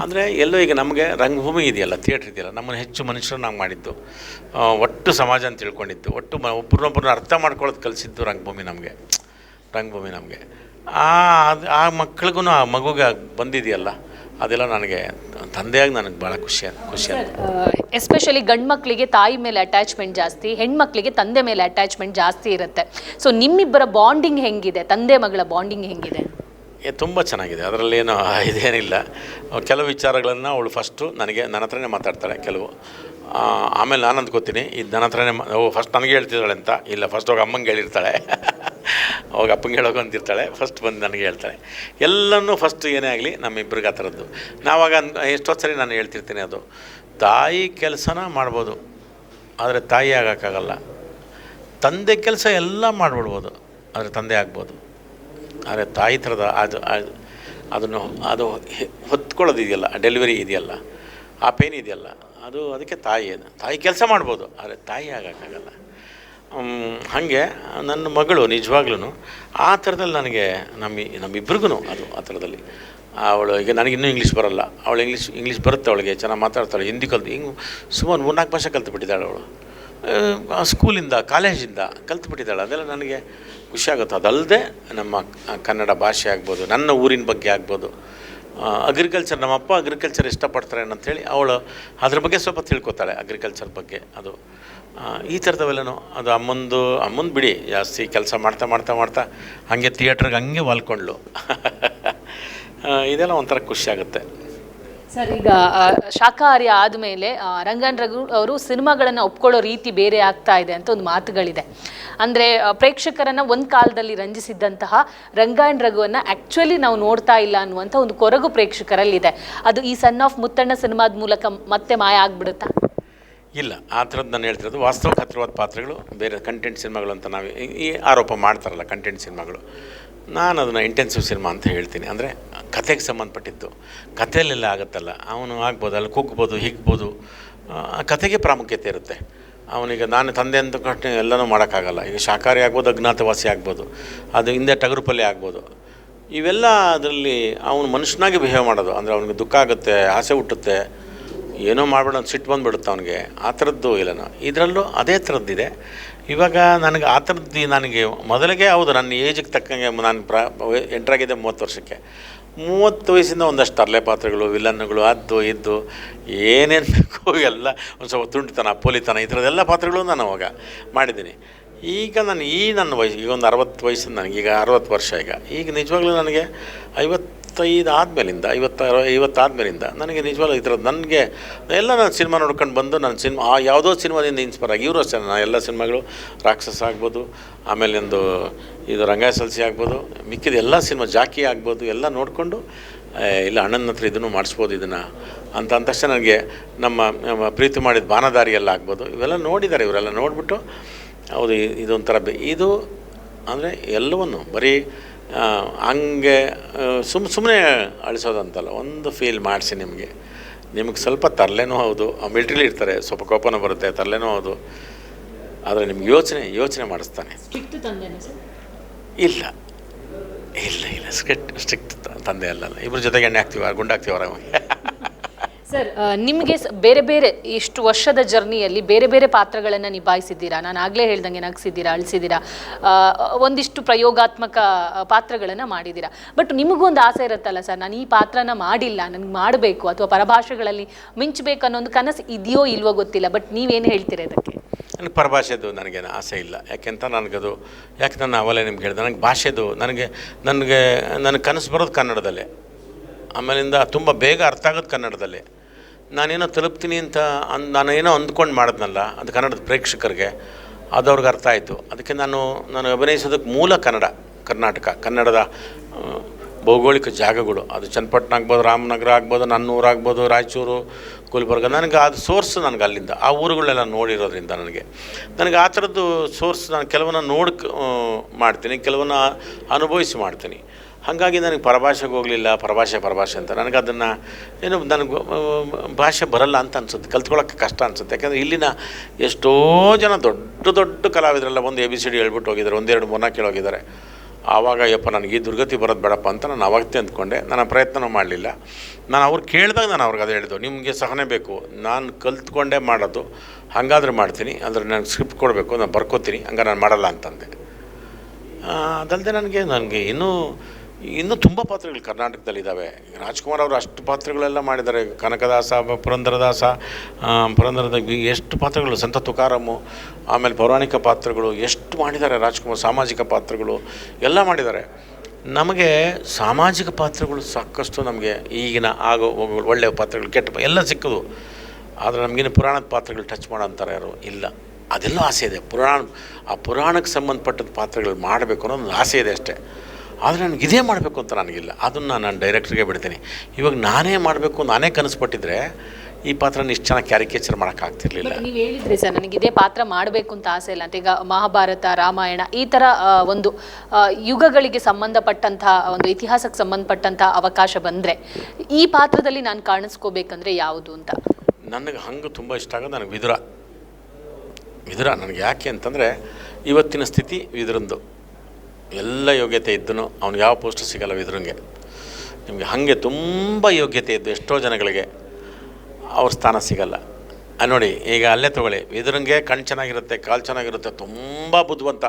ಅಂದರೆ ಎಲ್ಲೋ ಈಗ ನಮಗೆ ರಂಗಭೂಮಿ ಇದೆಯಲ್ಲ, ಥಿಯೇಟ್ರ್ ಇದೆಯಲ್ಲ, ನಮ್ಮನ್ನು ಹೆಚ್ಚು ಮನುಷ್ಯರು ನಾವು ಮಾಡಿದ್ದು, ಒಟ್ಟು ಸಮಾಜ ಅಂತ ತಿಳ್ಕೊಂಡಿದ್ದು, ಒಟ್ಟು ಒಬ್ಬರನ್ನೊಬ್ಬರನ್ನ ಅರ್ಥ ಮಾಡ್ಕೊಳ್ಳೋದು ಕಲಿಸಿದ್ದು ರಂಗಭೂಮಿ ನಮಗೆ. ಆ ಮಕ್ಳಿಗೂ ಆ ಮಗುಗೆ ಬಂದಿದೆಯಲ್ಲ, ಅದೆಲ್ಲ ನನಗೆ ತಂದೆಯಾಗಿ ನನಗೆ ಭಾಳ ಖುಷಿ ಅಂತ. ಎಸ್ಪೆಷಲಿ ಗಂಡು ಮಕ್ಕಳಿಗೆ ತಾಯಿ ಮೇಲೆ ಅಟ್ಯಾಚ್ಮೆಂಟ್ ಜಾಸ್ತಿ, ಹೆಣ್ಮಕ್ಳಿಗೆ ತಂದೆ ಮೇಲೆ ಅಟ್ಯಾಚ್ಮೆಂಟ್ ಜಾಸ್ತಿ ಇರುತ್ತೆ. ಸೊ ನಿಮ್ಮಿಬ್ಬರ ಬಾಂಡಿಂಗ್ ಹೆಂಗಿದೆ, ತಂದೆ ಮಗಳ ಬಾಂಡಿಂಗ್ ಹೆಂಗಿದೆ? ತುಂಬ ಚೆನ್ನಾಗಿದೆ, ಅದರಲ್ಲೇನು ಇದೇನಿಲ್ಲ. ಕೆಲವು ವಿಚಾರಗಳನ್ನು ಅವಳು ಫಸ್ಟು ನನ್ನ ಹತ್ರನೇ ಮಾತಾಡ್ತಾಳೆ ಕೆಲವು. ಆಮೇಲೆ ನಾನು ಅಂದ್ಕೋತೀನಿ ಇದು ನನ್ನ ಹತ್ರನೇ ಫಸ್ಟ್ ನನಗೆ ಹೇಳ್ತಿದ್ದಾಳೆ ಅಂತ. ಇಲ್ಲ, ಫಸ್ಟ್ ಹೋಗಿ ಅಮ್ಮಂಗೆ ಹೇಳಿರ್ತಾಳೆ, ಅವಾಗ ಅಪ್ಪಂಗೆ ಹೇಳೋಕೆ ಅಂತಿರ್ತಾಳೆ, ಫಸ್ಟ್ ಬಂದು ನನಗೆ ಹೇಳ್ತಾಳೆ. ಎಲ್ಲನೂ ಫಸ್ಟ್ ಏನೇ ಆಗಲಿ ನಮ್ಮಿಬ್ಬರಿಗೆ ಆ ಥರದ್ದು. ನಾವಾಗ ಎಷ್ಟೊತ್ತು ಸರಿ ನಾನು ಹೇಳ್ತಿರ್ತೀನಿ, ಅದು ತಾಯಿ ಕೆಲಸನ ಮಾಡ್ಬೋದು, ಆದರೆ ತಾಯಿ ಆಗೋಕ್ಕಾಗಲ್ಲ. ತಂದೆ ಕೆಲಸ ಎಲ್ಲ ಮಾಡಿಬಿಡ್ಬೋದು, ಆದರೆ ತಂದೆ ಆಗ್ಬೋದು. ಆದರೆ ತಾಯಿ ಥರದ ಅದು ಹೊತ್ಕೊಳ್ಳೋದಿದೆಯಲ್ಲ, ಡೆಲಿವರಿ ಇದೆಯಲ್ಲ, ಆ ಪೇನ್ ಇದೆಯಲ್ಲ, ಅದಕ್ಕೆ ತಾಯಿ ಕೆಲಸ ಮಾಡ್ಬೋದು, ಆದರೆ ತಾಯಿ ಆಗೋಕ್ಕಾಗಲ್ಲ. ಹಾಗೆ ನನ್ನ ಮಗಳು ನಿಜವಾಗ್ಲೂ ಆ ಥರದಲ್ಲಿ ನನಗೆ ನಮ್ಮಿಬ್ರಿಗೂ ಅದು ಆ ಥರದಲ್ಲಿ. ಅವಳು ಈಗ ನನಗಿನ್ನೂ ಇಂಗ್ಲೀಷ್ ಬರೋಲ್ಲ, ಅವಳು ಇಂಗ್ಲೀಷ್ ಬರುತ್ತೆ, ಅವಳಿಗೆ ಚೆನ್ನಾಗಿ ಮಾತಾಡ್ತಾಳೆ, ಹಿಂದಿ ಕಲ್ತು ಹಿಂಗೆ ಸುಮಾರು 3-4 ಭಾಷೆ ಕಲ್ತುಬಿಟ್ಟಿದ್ದಾಳೆ ಅವಳು. ಸ್ಕೂಲಿಂದ ಕಾಲೇಜಿಂದ ಕಲ್ತುಬಿಟ್ಟಿದ್ದಾಳೆ. ಅದೆಲ್ಲ ನನಗೆ ಖುಷಿಯಾಗುತ್ತೆ. ಅದಲ್ಲದೆ ನಮ್ಮ ಕನ್ನಡ ಭಾಷೆ ಆಗ್ಬೋದು, ನನ್ನ ಊರಿನ ಬಗ್ಗೆ ಆಗ್ಬೋದು, ಅಗ್ರಿಕಲ್ಚರ್, ನಮ್ಮಪ್ಪ ಅಗ್ರಿಕಲ್ಚರ್ ಇಷ್ಟಪಡ್ತಾರೆ ಅಂಥೇಳಿ ಅವಳು ಅದ್ರ ಬಗ್ಗೆ ಸ್ವಲ್ಪ ತಿಳ್ಕೊತಾಳೆ, ಅಗ್ರಿಕಲ್ಚರ್ ಬಗ್ಗೆ. ಈ ಥರದವೆಲ್ಲನೂ ಅದು ಅಮ್ಮಂದು ಬಿಡಿ, ಜಾಸ್ತಿ ಕೆಲಸ ಮಾಡ್ತಾ ಹಾಗೆ ಥಿಯೇಟ್ರಿಗೆ ಹಂಗೆ ವಾಲ್ಕೊಂಡ್ಲು. ಇದೆಲ್ಲ ಒಂಥರ ಖುಷಿಯಾಗುತ್ತೆ. ಸರ್, ಈಗ ಶಾಖಾಹಾರಿ ಆದಮೇಲೆ ರಂಗಾಯಣ್ ರಘು ಅವರು ಸಿನಿಮಾಗಳನ್ನು ಒಪ್ಕೊಳ್ಳೋ ರೀತಿ ಬೇರೆ ಆಗ್ತಾ ಇದೆ ಅಂತ ಒಂದು ಮಾತುಗಳಿದೆ. ಅಂದರೆ ಪ್ರೇಕ್ಷಕರನ್ನು ಒಂದು ಕಾಲದಲ್ಲಿ ರಂಜಿಸಿದ್ದಂತಹ ರಂಗಾಯಣ್ ರಘುವನ್ನು ಆ್ಯಕ್ಚುಲಿ ನಾವು ನೋಡ್ತಾ ಇಲ್ಲ ಅನ್ನುವಂಥ ಒಂದು ಕೊರಗು ಪ್ರೇಕ್ಷಕರಲ್ಲಿದೆ. ಅದು ಈ ಸನ್ ಆಫ್ ಮುತ್ತಣ್ಣ ಸಿನಿಮಾದ ಮೂಲಕ ಮತ್ತೆ ಮಾಯ ಆಗಿಬಿಡುತ್ತಾ? ಇಲ್ಲ, ಆ ಥರದ್ದು ನಾನು ಹೇಳ್ತಿರೋದು ವಾಸ್ತವಕ್ಕೆ ಹತ್ತಿರವಾದ ಪಾತ್ರಗಳು ಬೇರೆ ಕಂಟೆಂಟ್ ಸಿನಿಮಾಗಳು ಅಂತ ನಾವು ಈ ಆರೋಪ ಮಾಡ್ತಾರಲ್ಲ, ಕಂಟೆಂಟ್ ಸಿನಿಮಾಗಳು. ನಾನು ಅದನ್ನು ಇಂಟೆನ್ಸಿವ್ ಸಿನಿಮಾ ಅಂತ ಹೇಳ್ತೀನಿ. ಅಂದರೆ ಕಥೆಗೆ ಸಂಬಂಧಪಟ್ಟಿದ್ದು, ಕಥೆಯಲ್ಲೆಲ್ಲ ಆಗುತ್ತಲ್ಲ, ಅವನು ಆಗ್ಬೋದು, ಅಲ್ಲಿ ಕುಗ್ಬೋದು, ಹಿಗ್ಬೋದು, ಆ ಕಥೆಗೆ ಪ್ರಾಮುಖ್ಯತೆ ಇರುತ್ತೆ. ಅವನಿಗೆ ನಾನು ತಂದೆ ಅಂತ ಕಟ್ಟಿ ಎಲ್ಲನೂ ಮಾಡೋಕ್ಕಾಗಲ್ಲ. ಈಗ ಶಾಖಾಹಾರಿ ಆಗ್ಬೋದು, ಅಜ್ಞಾತವಾಸಿ ಆಗ್ಬೋದು, ಅದು ಹಿಂದೆ ಟಗರುಪಲ್ಯ ಆಗ್ಬೋದು. ಇವೆಲ್ಲ ಅದರಲ್ಲಿ ಅವನು ಮನುಷ್ಯನಾಗಿ ಬಿಹೇವ್ ಮಾಡೋದು. ಅಂದರೆ ಅವನಿಗೆ ದುಃಖ ಆಗುತ್ತೆ, ಆಸೆ ಹುಟ್ಟುತ್ತೆ, ಏನೋ ಮಾಡಬೇಡ ಅಂತ ಸಿಟ್ಟು ಬಂದುಬಿಡುತ್ತೆ ಅವನಿಗೆ. ಆ ಥರದ್ದು ಇಲ್ಲನೋ ಇದರಲ್ಲೂ ಅದೇ ಥರದ್ದಿದೆ. ಇವಾಗ ನನಗೆ ಆ ಥರದ್ದು ನನಗೆ ಮೊದಲಿಗೆ ಹೌದು ನನ್ನ ಏಜಿಗೆ ತಕ್ಕಂಗೆ ನಾನು ಎಂಟ್ರಾಗಿದ್ದೆ 30 ವರ್ಷಕ್ಕೆ. 30 ವಯಸ್ಸಿಂದ ಒಂದಷ್ಟು ತರಲೆ ಪಾತ್ರಗಳು, ವಿಲನ್ಗಳು, ಅದು ಇದ್ದು ಏನೇನು ಬೇಕು ಎಲ್ಲ ಒಂದು ಸ್ವಲ್ಪ ತುಂಟತನ, ಪೋಲಿತನ, ಈ ಥರದ್ದೆಲ್ಲ ಪಾತ್ರಗಳು ನಾನು ಅವಾಗ ಮಾಡಿದ್ದೀನಿ. ಈಗ ನಾನು ನನ್ನ ವಯಸ್ಸು ಈಗ ಒಂದು 60 ವಯಸ್ಸಿಂದ ನನಗೀಗ 60 ವರ್ಷ. ಈಗ ನಿಜವಾಗ್ಲೂ ನನಗೆ 55 ಆದಮೇಲಿಂದ 50 ಆದಮೇಲಿಂದ ನನಗೆ ನಿಜವಾಗ್ಲೂ ಈ ಥರದ್ದು ನನಗೆ ಎಲ್ಲ ನಾನು ಸಿನಿಮಾ ನೋಡ್ಕೊಂಡು ಬಂದು ನನ್ನ ಯಾವುದೋ ಸಿನಿಮಾದಿಂದ ಇನ್ಸ್ಪೈರ್ ಆಗಿ ಇವರು ಅಷ್ಟೇ. ನಾನು ಎಲ್ಲ ಸಿನಿಮಾಗಳು ರಾಕ್ಷಸ ಆಗ್ಬೋದು, ಆಮೇಲೆ ಒಂದು ಇದು ರಂಗಾಯಸಲ್ಸಿ ಆಗ್ಬೋದು, ಮಿಕ್ಕಿದ ಎಲ್ಲ ಸಿನಿಮಾ ಜಾಕಿ ಆಗ್ಬೋದು, ಎಲ್ಲ ನೋಡಿಕೊಂಡು ಇಲ್ಲ ಅಣ್ಣನ ಹತ್ರ ಇದನ್ನು ಮಾಡಿಸ್ಬೋದು ಇದನ್ನು ಅಂತ ತಕ್ಷಣ ನನಗೆ ನಮ್ಮ ಪ್ರೀತಿ ಮಾಡಿದ ಬಾನದಾರಿ ಎಲ್ಲ ಆಗ್ಬೋದು, ಇವೆಲ್ಲ ನೋಡಿದ್ದಾರೆ. ಇವರೆಲ್ಲ ನೋಡಿಬಿಟ್ಟು ಹೌದು ಇದೊಂಥರ ಇದು ಅಂದರೆ ಎಲ್ಲವನ್ನು ಬರೀ ಹಂಗೆ ಸುಮ್ಮನೆ ಅಳಿಸೋದಂತಲ್ಲ, ಒಂದು ಫೀಲ್ ಮಾಡಿಸಿ ನಿಮಗೆ ಸ್ವಲ್ಪ ತರಲೆನೂ ಹೌದು, ಮಿಲ್ಟ್ರಿಲಿ ಇರ್ತಾರೆ, ಸ್ವಲ್ಪ ಕೋಪನೂ ಬರುತ್ತೆ, ತರಲೆನೂ ಹೌದು, ಆದರೆ ನಿಮ್ಗೆ ಯೋಚನೆ ಮಾಡಿಸ್ತಾನೆ. ಇಲ್ಲ ಸ್ಟ್ರಿಕ್ಟ್ ತಂದೆ ಅಲ್ಲ, ಇಬ್ಬರ ಜೊತೆಗೆ ಎಣ್ಣೆ ಹಾಕ್ತೀವ, ಗುಂಡಾಗ್ತೀವರ. ಸರ್, ನಿಮಗೆ ಬೇರೆ ಬೇರೆ ಇಷ್ಟು ವರ್ಷದ ಜರ್ನಿಯಲ್ಲಿ ಬೇರೆ ಬೇರೆ ಪಾತ್ರಗಳನ್ನು ನಿಭಾಯಿಸಿದ್ದೀರಾ. ನಾನು ಆಗಲೇ ಹೇಳ್ದಂಗೆ ನಗಿಸಿದ್ದೀರಾ, ಅಳಿಸಿದ್ದೀರಾ, ಒಂದಿಷ್ಟು ಪ್ರಯೋಗಾತ್ಮಕ ಪಾತ್ರಗಳನ್ನು ಮಾಡಿದ್ದೀರಾ. ಬಟ್ ನಿಮಗೂ ಒಂದು ಆಸೆ ಇರುತ್ತಲ್ಲ ಸರ್, ನಾನು ಈ ಪಾತ್ರನ ಮಾಡಿಲ್ಲ, ನನಗೆ ಮಾಡಬೇಕು ಅಥವಾ ಪರಭಾಷೆಗಳಲ್ಲಿ ಮಿಂಚಬೇಕು ಅನ್ನೋ ಒಂದು ಕನಸು ಇದೆಯೋ ಇಲ್ವೋ ಗೊತ್ತಿಲ್ಲ. ಬಟ್ ನೀವೇನು ಹೇಳ್ತೀರಾ ಇದಕ್ಕೆ? ನನಗೆ ಪರಭಾಷೆದು ನನಗೇನು ಆಸೆ ಇಲ್ಲ. ಯಾಕೆಂತ ಯಾಕೆ ನಾನು ಅವಲೇ ನಿಮ್ಗೆ ಹೇಳಿದೆ, ನನಗೆ ಭಾಷೆದು ನನಗೆ ಕನಸು ಬರೋದು ಕನ್ನಡದಲ್ಲೇ, ಆಮೇಲಿಂದ ತುಂಬ ಬೇಗ ಅರ್ಥ ಆಗೋದು ಕನ್ನಡದಲ್ಲೇ. ನಾನೇನೋ ತಲುಪ್ತೀನಿ ಅಂತ ನಾನೇನೋ ಅಂದ್ಕೊಂಡು ಮಾಡಿದ್ನಲ್ಲ, ಅದು ಕನ್ನಡದ ಪ್ರೇಕ್ಷಕರಿಗೆ ಅದು ಅವ್ರಿಗೆ ಅರ್ಥ ಆಯಿತು. ಅದಕ್ಕೆ ನಾನು ಅಭಿನಯಿಸೋದಕ್ಕೆ ಮೂಲ ಕರ್ನಾಟಕ, ಕನ್ನಡದ ಭೌಗೋಳಿಕ ಜಾಗಗಳು, ಅದು ಚನ್ನಪಟ್ಟಣ ಆಗ್ಬೋದು, ರಾಮನಗರ ಆಗ್ಬೋದು, ನನ್ನೂರು ಆಗ್ಬೋದು, ರಾಯಚೂರು, ಗುಲ್ಬರ್ಗ, ನನಗೆ ಅದು ಸೋರ್ಸ್ ನನಗೆ ಅಲ್ಲಿಂದ ಆ ಊರುಗಳನ್ನೆಲ್ಲ ನೋಡಿರೋದ್ರಿಂದ ನನಗೆ ಆ ಥರದ್ದು ಸೋರ್ಸ್ ನಾನು ಕೆಲವನ್ನ ಮಾಡ್ತೀನಿ, ಕೆಲವನ್ನ ಅನುಭವಿಸಿ ಮಾಡ್ತೀನಿ. ಹಾಗಾಗಿ ನನಗೆ ಪರಭಾಷೆಗೆ ಹೋಗಲಿಲ್ಲ, ಪರಭಾಷೆ ಅಂತ ನನಗೆ ಅದನ್ನು ನನಗೆ ಭಾಷೆ ಬರಲ್ಲ ಅಂತ ಅನಿಸುತ್ತೆ, ಕಲ್ತ್ಕೊಳ್ಳೋಕ್ಕೆ ಕಷ್ಟ ಅನಿಸುತ್ತೆ. ಯಾಕೆಂದರೆ ಇಲ್ಲಿನ ಎಷ್ಟೋ ಜನ ದೊಡ್ಡ ಕಲಾವಿದರೆಲ್ಲ ಒಂದು ABCD ಹೇಳ್ಬಿಟ್ಟು ಹೋಗಿದ್ದಾರೆ, 1 2 3 ಕೇಳೋಗಿದ್ದಾರೆ. ಆವಾಗ ಯಪ್ಪ ನನಗೆ ಈ ದುರ್ಗತಿ ಬರೋದು ಬೇಡಪ್ಪ ಅಂತ ನಾನು ಅವಾಗತ್ತೆ ಅಂದ್ಕೊಂಡೆ. ನಾನು ಪ್ರಯತ್ನವೂ ಮಾಡಲಿಲ್ಲ. ನಾನು ಅವ್ರು ಕೇಳಿದಾಗ ನಾನು ಅವ್ರಿಗೆ ಅದು ಹೇಳಿದ್ದು, ನಿಮಗೆ ಸಹನೆ ಬೇಕು, ನಾನು ಕಲ್ತ್ಕೊಂಡೇ ಮಾಡೋದು, ಹಾಗಾದ್ರೆ ಮಾಡ್ತೀನಿ, ಅಂದರೆ ನನಗೆ ಸ್ಕ್ರಿಪ್ಟ್ ಕೊಡಬೇಕು, ನಾನು ಬರ್ಕೋತೀನಿ, ಹಂಗೆ ನಾನು ಮಾಡಲ್ಲ ಅಂತಂದೆ. ಅದಲ್ಲದೆ ನನಗೆ ಇನ್ನೂ ತುಂಬ ಪಾತ್ರಗಳು ಕರ್ನಾಟಕದಲ್ಲಿದ್ದಾವೆ. ರಾಜ್ಕುಮಾರ್ ಅವರು ಅಷ್ಟು ಪಾತ್ರಗಳೆಲ್ಲ ಮಾಡಿದ್ದಾರೆ. ಕನಕದಾಸ, ಪುರಂದರದಾಸ, ಪುರಂದರದ ಎಷ್ಟು ಪಾತ್ರಗಳು, ಸಂತ ತುಕಾರಾಮು, ಆಮೇಲೆ ಪೌರಾಣಿಕ ಪಾತ್ರಗಳು ಎಷ್ಟು ಮಾಡಿದ್ದಾರೆ ರಾಜ್ಕುಮಾರ್. ಸಾಮಾಜಿಕ ಪಾತ್ರಗಳು ಎಲ್ಲ ಮಾಡಿದ್ದಾರೆ. ನಮಗೆ ಸಾಮಾಜಿಕ ಪಾತ್ರಗಳು ಸಾಕಷ್ಟು ನಮಗೆ ಈಗಿನ ಒಳ್ಳೆಯ ಪಾತ್ರಗಳು, ಕೆಟ್ಟ ಎಲ್ಲ ಸಿಕ್ಕೋದು. ಆದರೆ ನಮಗೇನು ಪುರಾಣದ ಪಾತ್ರಗಳು ಟಚ್ ಮಾಡೋ ಅಂತಾರೆ ಯಾರು ಇಲ್ಲ. ಅದೆಲ್ಲ ಆಸೆ ಇದೆ. ಪುರಾಣಕ್ಕೆ ಸಂಬಂಧಪಟ್ಟದ ಪಾತ್ರಗಳು ಮಾಡಬೇಕು ಅನ್ನೋ ಒಂದು ಆಸೆ ಇದೆ ಅಷ್ಟೇ. ಆದರೆ ನನಗೆ ಇದೇ ಮಾಡಬೇಕು ಅಂತ ನನಗಿಲ್ಲ. ಅದನ್ನು ನಾನು ಡೈರೆಕ್ಟ್ರಿಗೆ ಬಿಡ್ತೀನಿ. ಇವಾಗ ನಾನೇ ಮಾಡಬೇಕು, ನಾನೇ ಕನಸುಪಟ್ಟಿದ್ರೆ ಈ ಪಾತ್ರನ ಇಷ್ಟು ಚೆನ್ನಾಗಿ ಕ್ಯಾರಿಕೇಚರ್ ಮಾಡೋಕ್ಕಾಗ್ತಿರ್ಲಿಲ್ಲ. ನೀವು ಹೇಳಿದ್ರಿ ಸರ್, ನನಗೆ ಇದೇ ಪಾತ್ರ ಮಾಡಬೇಕು ಅಂತ ಆಸೆ ಇಲ್ಲ ಅಂತ. ಈಗ ಮಹಾಭಾರತ, ರಾಮಾಯಣ ಈ ಥರ ಒಂದು ಯುಗಗಳಿಗೆ ಸಂಬಂಧಪಟ್ಟಂತಹ ಒಂದು ಇತಿಹಾಸಕ್ಕೆ ಸಂಬಂಧಪಟ್ಟಂತಹ ಅವಕಾಶ ಬಂದರೆ ಈ ಪಾತ್ರದಲ್ಲಿ ನಾನು ಕಾಣಿಸ್ಕೋಬೇಕಂದ್ರೆ ಯಾವುದು ಅಂತ ನನಗೆ ಹಂಗೆ ತುಂಬ ಇಷ್ಟ ಆಗೋದು. ನನಗೆ ವಿದುರ ನನಗೆ ಯಾಕೆ ಅಂತಂದರೆ ಇವತ್ತಿನ ಸ್ಥಿತಿ ವಿದುರಂದು ಎಲ್ಲ ಯೋಗ್ಯತೆ ಇದ್ದನು ಅವ್ನಿಗೆ ಯಾವ ಪೋಸ್ಟ್ ಸಿಗಲ್ಲ. ವಿದುರಂಗೆ ನಿಮಗೆ ಹಾಗೆ ತುಂಬ ಯೋಗ್ಯತೆ ಇದ್ದು ಎಷ್ಟೋ ಜನಗಳಿಗೆ ಅವ್ರ ಸ್ಥಾನ ಸಿಗಲ್ಲ. ನೋಡಿ ಈಗ ಅಲ್ಲೇ ತೊಗೊಳ್ಳಿ, ವಿದುರಂಗೆ ಕಣ್ಣು ಚೆನ್ನಾಗಿರುತ್ತೆ, ಕಾಲು ಚೆನ್ನಾಗಿರುತ್ತೆ, ತುಂಬ ಬುದ್ಧಿವಂತ.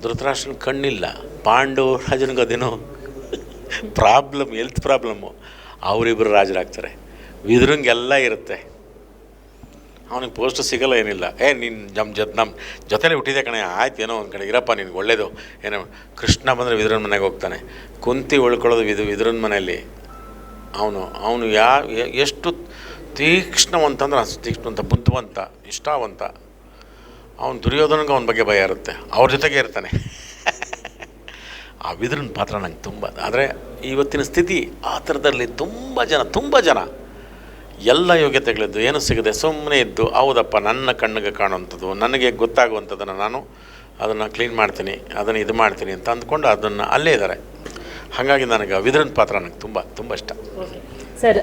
ಧೃತರಾಷ್ಟ್ರನ ಕಣ್ಣಿಲ್ಲ, ಪಾಂಡು ರಾಜನಿಗೆ ಅದೇನೋ ಪ್ರಾಬ್ಲಮ್, ಹೆಲ್ತ್ ಪ್ರಾಬ್ಲಮ್ಮು, ಅವರಿಬ್ಬರು ರಾಜರಾಗ್ತಾರೆ. ವಿದುರಂಗೆಲ್ಲ ಇರುತ್ತೆ, ಅವನಿಗೆ ಪೋಸ್ಟ್ ಸಿಗಲ್ಲ, ಏನಿಲ್ಲ. ನೀನು ನಮ್ಮ ಜೊತೆಲೇ ಹುಟ್ಟಿದೆ ಕಣೆ, ಆಯ್ತು ಏನೋ ಒಂದು ಕಡೆ ಇರಪ್ಪ, ನಿನಗೆ ಒಳ್ಳೇದು. ಏನೋ ಕೃಷ್ಣ ಬಂದರೆ ವಿದುರನ ಮನೆಗೆ ಹೋಗ್ತಾನೆ, ಕುಂತಿ ಉಳ್ಕೊಳ್ಳೋದು ವಿದುರನ ಮನೆಯಲ್ಲಿ. ಅವನು ಎಷ್ಟು ತೀಕ್ಷ್ಣವಂತಂದ್ರೆ ಅಷ್ಟು ತೀಕ್ಷ್ಣವಂತ, ಬುದ್ಧಿವಂತ, ಇಷ್ಟಾವಂತ. ಅವನು ದುರ್ಯೋಧನಿಗೆ ಅವನ ಬಗ್ಗೆ ಭಯ ಇರುತ್ತೆ, ಅವ್ರ ಜೊತೆಗೆ ಇರ್ತಾನೆ. ಆ ವಿದುರನ ಪಾತ್ರ ನಂಗೆ ತುಂಬ. ಆದರೆ ಇವತ್ತಿನ ಸ್ಥಿತಿ ಆ ಥರದಲ್ಲಿ ತುಂಬ ಜನ ಎಲ್ಲ ಯೋಗ್ಯತೆಗಳಿದ್ದು ಏನೂ ಸಿಗದೆ ಸುಮ್ಮನೆ ಇದ್ದು, ಹೌದಪ್ಪ ನನ್ನ ಕಣ್ಣಿಗೆ ಕಾಣುವಂಥದ್ದು, ನನಗೆ ಗೊತ್ತಾಗುವಂಥದ್ದನ್ನು ನಾನು ಅದನ್ನು ಕ್ಲೀನ್ ಮಾಡ್ತೀನಿ, ಅದನ್ನು ಇದು ಮಾಡ್ತೀನಿ ಅಂತ ಅಂದ್ಕೊಂಡು ಅದನ್ನು ಅಲ್ಲೇ ಇದ್ದಾರೆ. ಹಾಗಾಗಿ ನನಗೆ ವಿದುರನ ಪಾತ್ರ ನನಗೆ ತುಂಬ ಇಷ್ಟ. ಸರ್,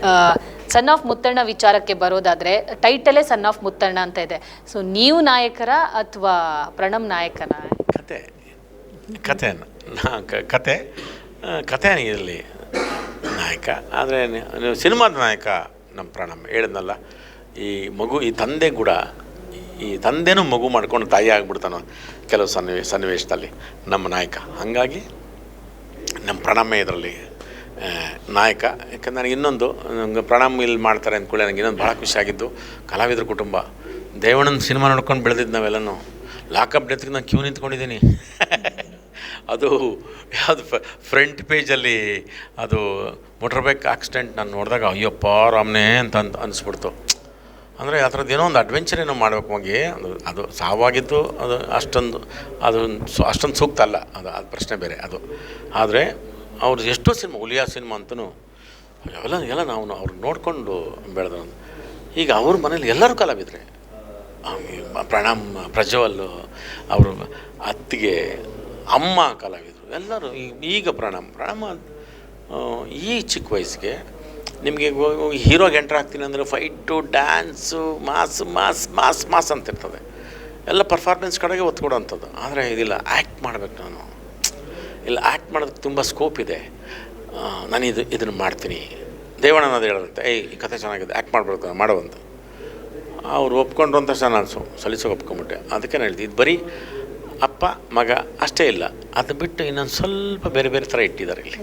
ಸನ್ ಆಫ್ ಮುತ್ತಣ್ಣ ವಿಚಾರಕ್ಕೆ ಬರೋದಾದರೆ ಟೈಟಲೇ ಸನ್ ಆಫ್ ಮುತ್ತಣ್ಣ ಅಂತ ಇದೆ. ಸೊ ನೀವು ನಾಯಕರ ಅಥವಾ ಪ್ರಣಮ್ ನಾಯಕನ? ಕತೆ ಇರಲಿ ನಾಯಕ, ಆದರೆ ನೀವು ಸಿನಿಮಾದ ನಾಯಕ ನಮ್ಮ ಪ್ರಣಮ್. ಹೇಳಿದ್ನಲ್ಲ, ಈ ತಂದೆ ಕೂಡ ಈ ತಂದೆನೂ ಮಗು ಮಾಡ್ಕೊಂಡು ತಾಯಿ ಆಗಿಬಿಡ್ತಾನೋ ಕೆಲವು ಸನ್ನಿವೇಶದಲ್ಲಿ ನಮ್ಮ ನಾಯಕ. ಹಾಗಾಗಿ ನಮ್ಮ ಪ್ರಣಾಮ ಇದರಲ್ಲಿ ನಾಯಕ. ಯಾಕಂದ್ರೆ ನನಗೆ ಇನ್ನೊಂದು ನಂಗೆ ಪ್ರಣಾಮ ಇಲ್ಲಿ ಮಾಡ್ತಾರೆ ಅಂದ್ಕೊಳ್ಳಿ, ನನಗೆ ಇನ್ನೊಂದು ಭಾಳ ಖುಷಿಯಾಗಿದ್ದು ಕಲಾವಿದ್ರ ಕುಟುಂಬ. ದೇವಣ್ಣನ ಸಿನಿಮಾ ನೋಡ್ಕೊಂಡು ಬೆಳೆದಿದ್ದು ನಾವೆಲ್ಲನೂ. ಲಾಕಪ್ ಡೆತ್ಗೆ ನಾನು ಕ್ಯೂ ನಿಂತ್ಕೊಂಡಿದ್ದೀನಿ. ಅದು ಯಾವುದು ಫ್ರಂಟ್ ಪೇಜಲ್ಲಿ ಅದು ಮೋಟ್ರ್ ಬೈಕ್ ಆಕ್ಸಿಡೆಂಟ್ ನಾನು ನೋಡಿದಾಗ ಅಯ್ಯಪ್ಪ ರಾಮ್ನೇ ಅಂತ ಅನಿಸ್ಬಿಡ್ತು. ಅಂದರೆ ಆ ಥರದ್ದು ಏನೋ ಒಂದು ಅಡ್ವೆಂಚರ್ ಏನೋ ಮಾಡಬೇಕು ಹೋಗಿ. ಅದು ಸಾವಾಗಿದ್ದು ಅದು ಅಷ್ಟೊಂದು ಸೂಕ್ತ ಅಲ್ಲ, ಅದು ಪ್ರಶ್ನೆ ಬೇರೆ ಅದು. ಆದರೆ ಅವ್ರು ಎಷ್ಟೋ ಸಿನಿಮಾ, ಹುಲಿಯಾ ಸಿನಿಮಾ ಅಂತಲೂ ಎಲ್ಲ ನಾವು ಅವ್ರು ನೋಡಿಕೊಂಡು ಬೆಳೆದ. ಈಗ ಅವ್ರ ಮನೇಲಿ ಎಲ್ಲರೂ ಕಲಾವಿದ್ರೆ. ಪ್ರಣಾಮ್ ಪ್ರಜ್ವಲ್ಲು ಅವರು ಅತ್ತಿಗೆ ಅಮ್ಮ ಕಲಾವಿದರು ಎಲ್ಲರೂ. ಈಗ ಪ್ರಣಾಮ ಈ ಚಿಕ್ಕ ವಯಸ್ಸಿಗೆ ನಿಮಗೆ ಹೀರೋಗೆ ಎಂಟ್ರ್ ಆಗ್ತೀನಿ ಅಂದರೆ ಫೈಟು, ಡ್ಯಾನ್ಸು, ಮಾಸ್ ಅಂತ ಇರ್ತದೆ. ಎಲ್ಲ ಪರ್ಫಾರ್ಮೆನ್ಸ್ ಕಡೆಗೆ ಒತ್ತು ಕೊಡೋವಂಥದ್ದು. ಆದರೆ ಇದಿಲ್ಲ, ಆ್ಯಕ್ಟ್ ಮಾಡಬೇಕು ನಾನು. ಇಲ್ಲ, ಆ್ಯಕ್ಟ್ ಮಾಡೋದಕ್ಕೆ ತುಂಬ ಸ್ಕೋಪ್ ಇದೆ. ನಾನು ಇದನ್ನು ಮಾಡ್ತೀನಿ. ದೇವಣ್ಣ ಅದು ಹೇಳೋದಂತೆ, ಈ ಕಥೆ ಚೆನ್ನಾಗಿದೆ, ಆ್ಯಕ್ಟ್ ಮಾಡಬೇಕು ಮಾಡುವಂತ. ಅವ್ರು ಒಪ್ಕೊಂಡ್ರು ಅಂತ ನಾನು ಸಲೀಸಾಗಿ ಒಪ್ಕೊಂಬಿಟ್ಟೆ. ಅದಕ್ಕೆ ನಾನು ಹೇಳ್ತೀನಿ, ಇದು ಬರೀ ಅಪ್ಪ ಮಗ ಅಷ್ಟೇ ಇಲ್ಲ, ಅದು ಬಿಟ್ಟು ಇನ್ನೊಂದು ಸ್ವಲ್ಪ ಬೇರೆ ಬೇರೆ ಥರ ಇಟ್ಟಿದ್ದಾರೆ ಇಲ್ಲಿ.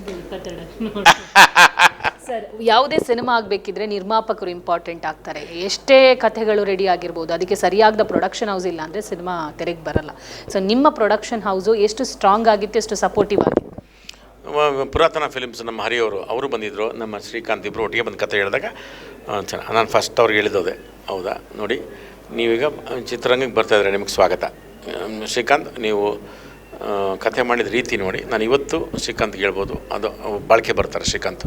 ಸರ್, ಯಾವುದೇ ಸಿನಿಮಾ ಆಗಬೇಕಿದ್ರೆ ನಿರ್ಮಾಪಕರು ಇಂಪಾರ್ಟೆಂಟ್ ಆಗ್ತಾರೆ. ಎಷ್ಟೇ ಕಥೆಗಳು ರೆಡಿ ಆಗಿರ್ಬೋದು, ಅದಕ್ಕೆ ಸರಿಯಾದ ಪ್ರೊಡಕ್ಷನ್ ಹೌಸ್ ಇಲ್ಲ ಅಂದರೆ ಸಿನಿಮಾ ತೆರೆಗೆ ಬರಲ್ಲ. ಸೊ ನಿಮ್ಮ ಪ್ರೊಡಕ್ಷನ್ ಹೌಸು ಎಷ್ಟು ಸ್ಟ್ರಾಂಗ್ ಆಗಿತ್ತು, ಎಷ್ಟು ಸಪೋರ್ಟಿವ್ ಆಗಿತ್ತು? ಪುರಾತನ ಫಿಲಿಮ್ಸ್ ನಮ್ಮ ಹರಿಯವರು ಅವರು ಬಂದಿದ್ದರು, ನಮ್ಮ ಶ್ರೀಕಾಂತ್ ಇಬ್ಬರು ಒಟ್ಟಿಗೆ ಬಂದು ಕತೆ ಹೇಳಿದಾಗ ಚೆನ್ನಾಗಿ ನಾನು ಫಸ್ಟ್ ಅವ್ರಿಗೆ ಹೇಳಿದೋದೆ, ಹೌದಾ ನೋಡಿ ನೀವೀಗ ಚಿತ್ರರಂಗಕ್ಕೆ ಬರ್ತಾಯಿದ್ರೆ ನಿಮಗೆ ಸ್ವಾಗತ. ಶ್ರೀಕಾಂತ್, ನೀವು ಕಥೆ ಮಾಡಿದ ರೀತಿ ನೋಡಿ ನಾನು ಇವತ್ತು ಶ್ರೀಕಾಂತ್ಗೆ ಹೇಳ್ಬೋದು, ಅದು ಬಾಳಿಕೆ ಬರ್ತಾರೆ. ಶ್ರೀಕಾಂತ್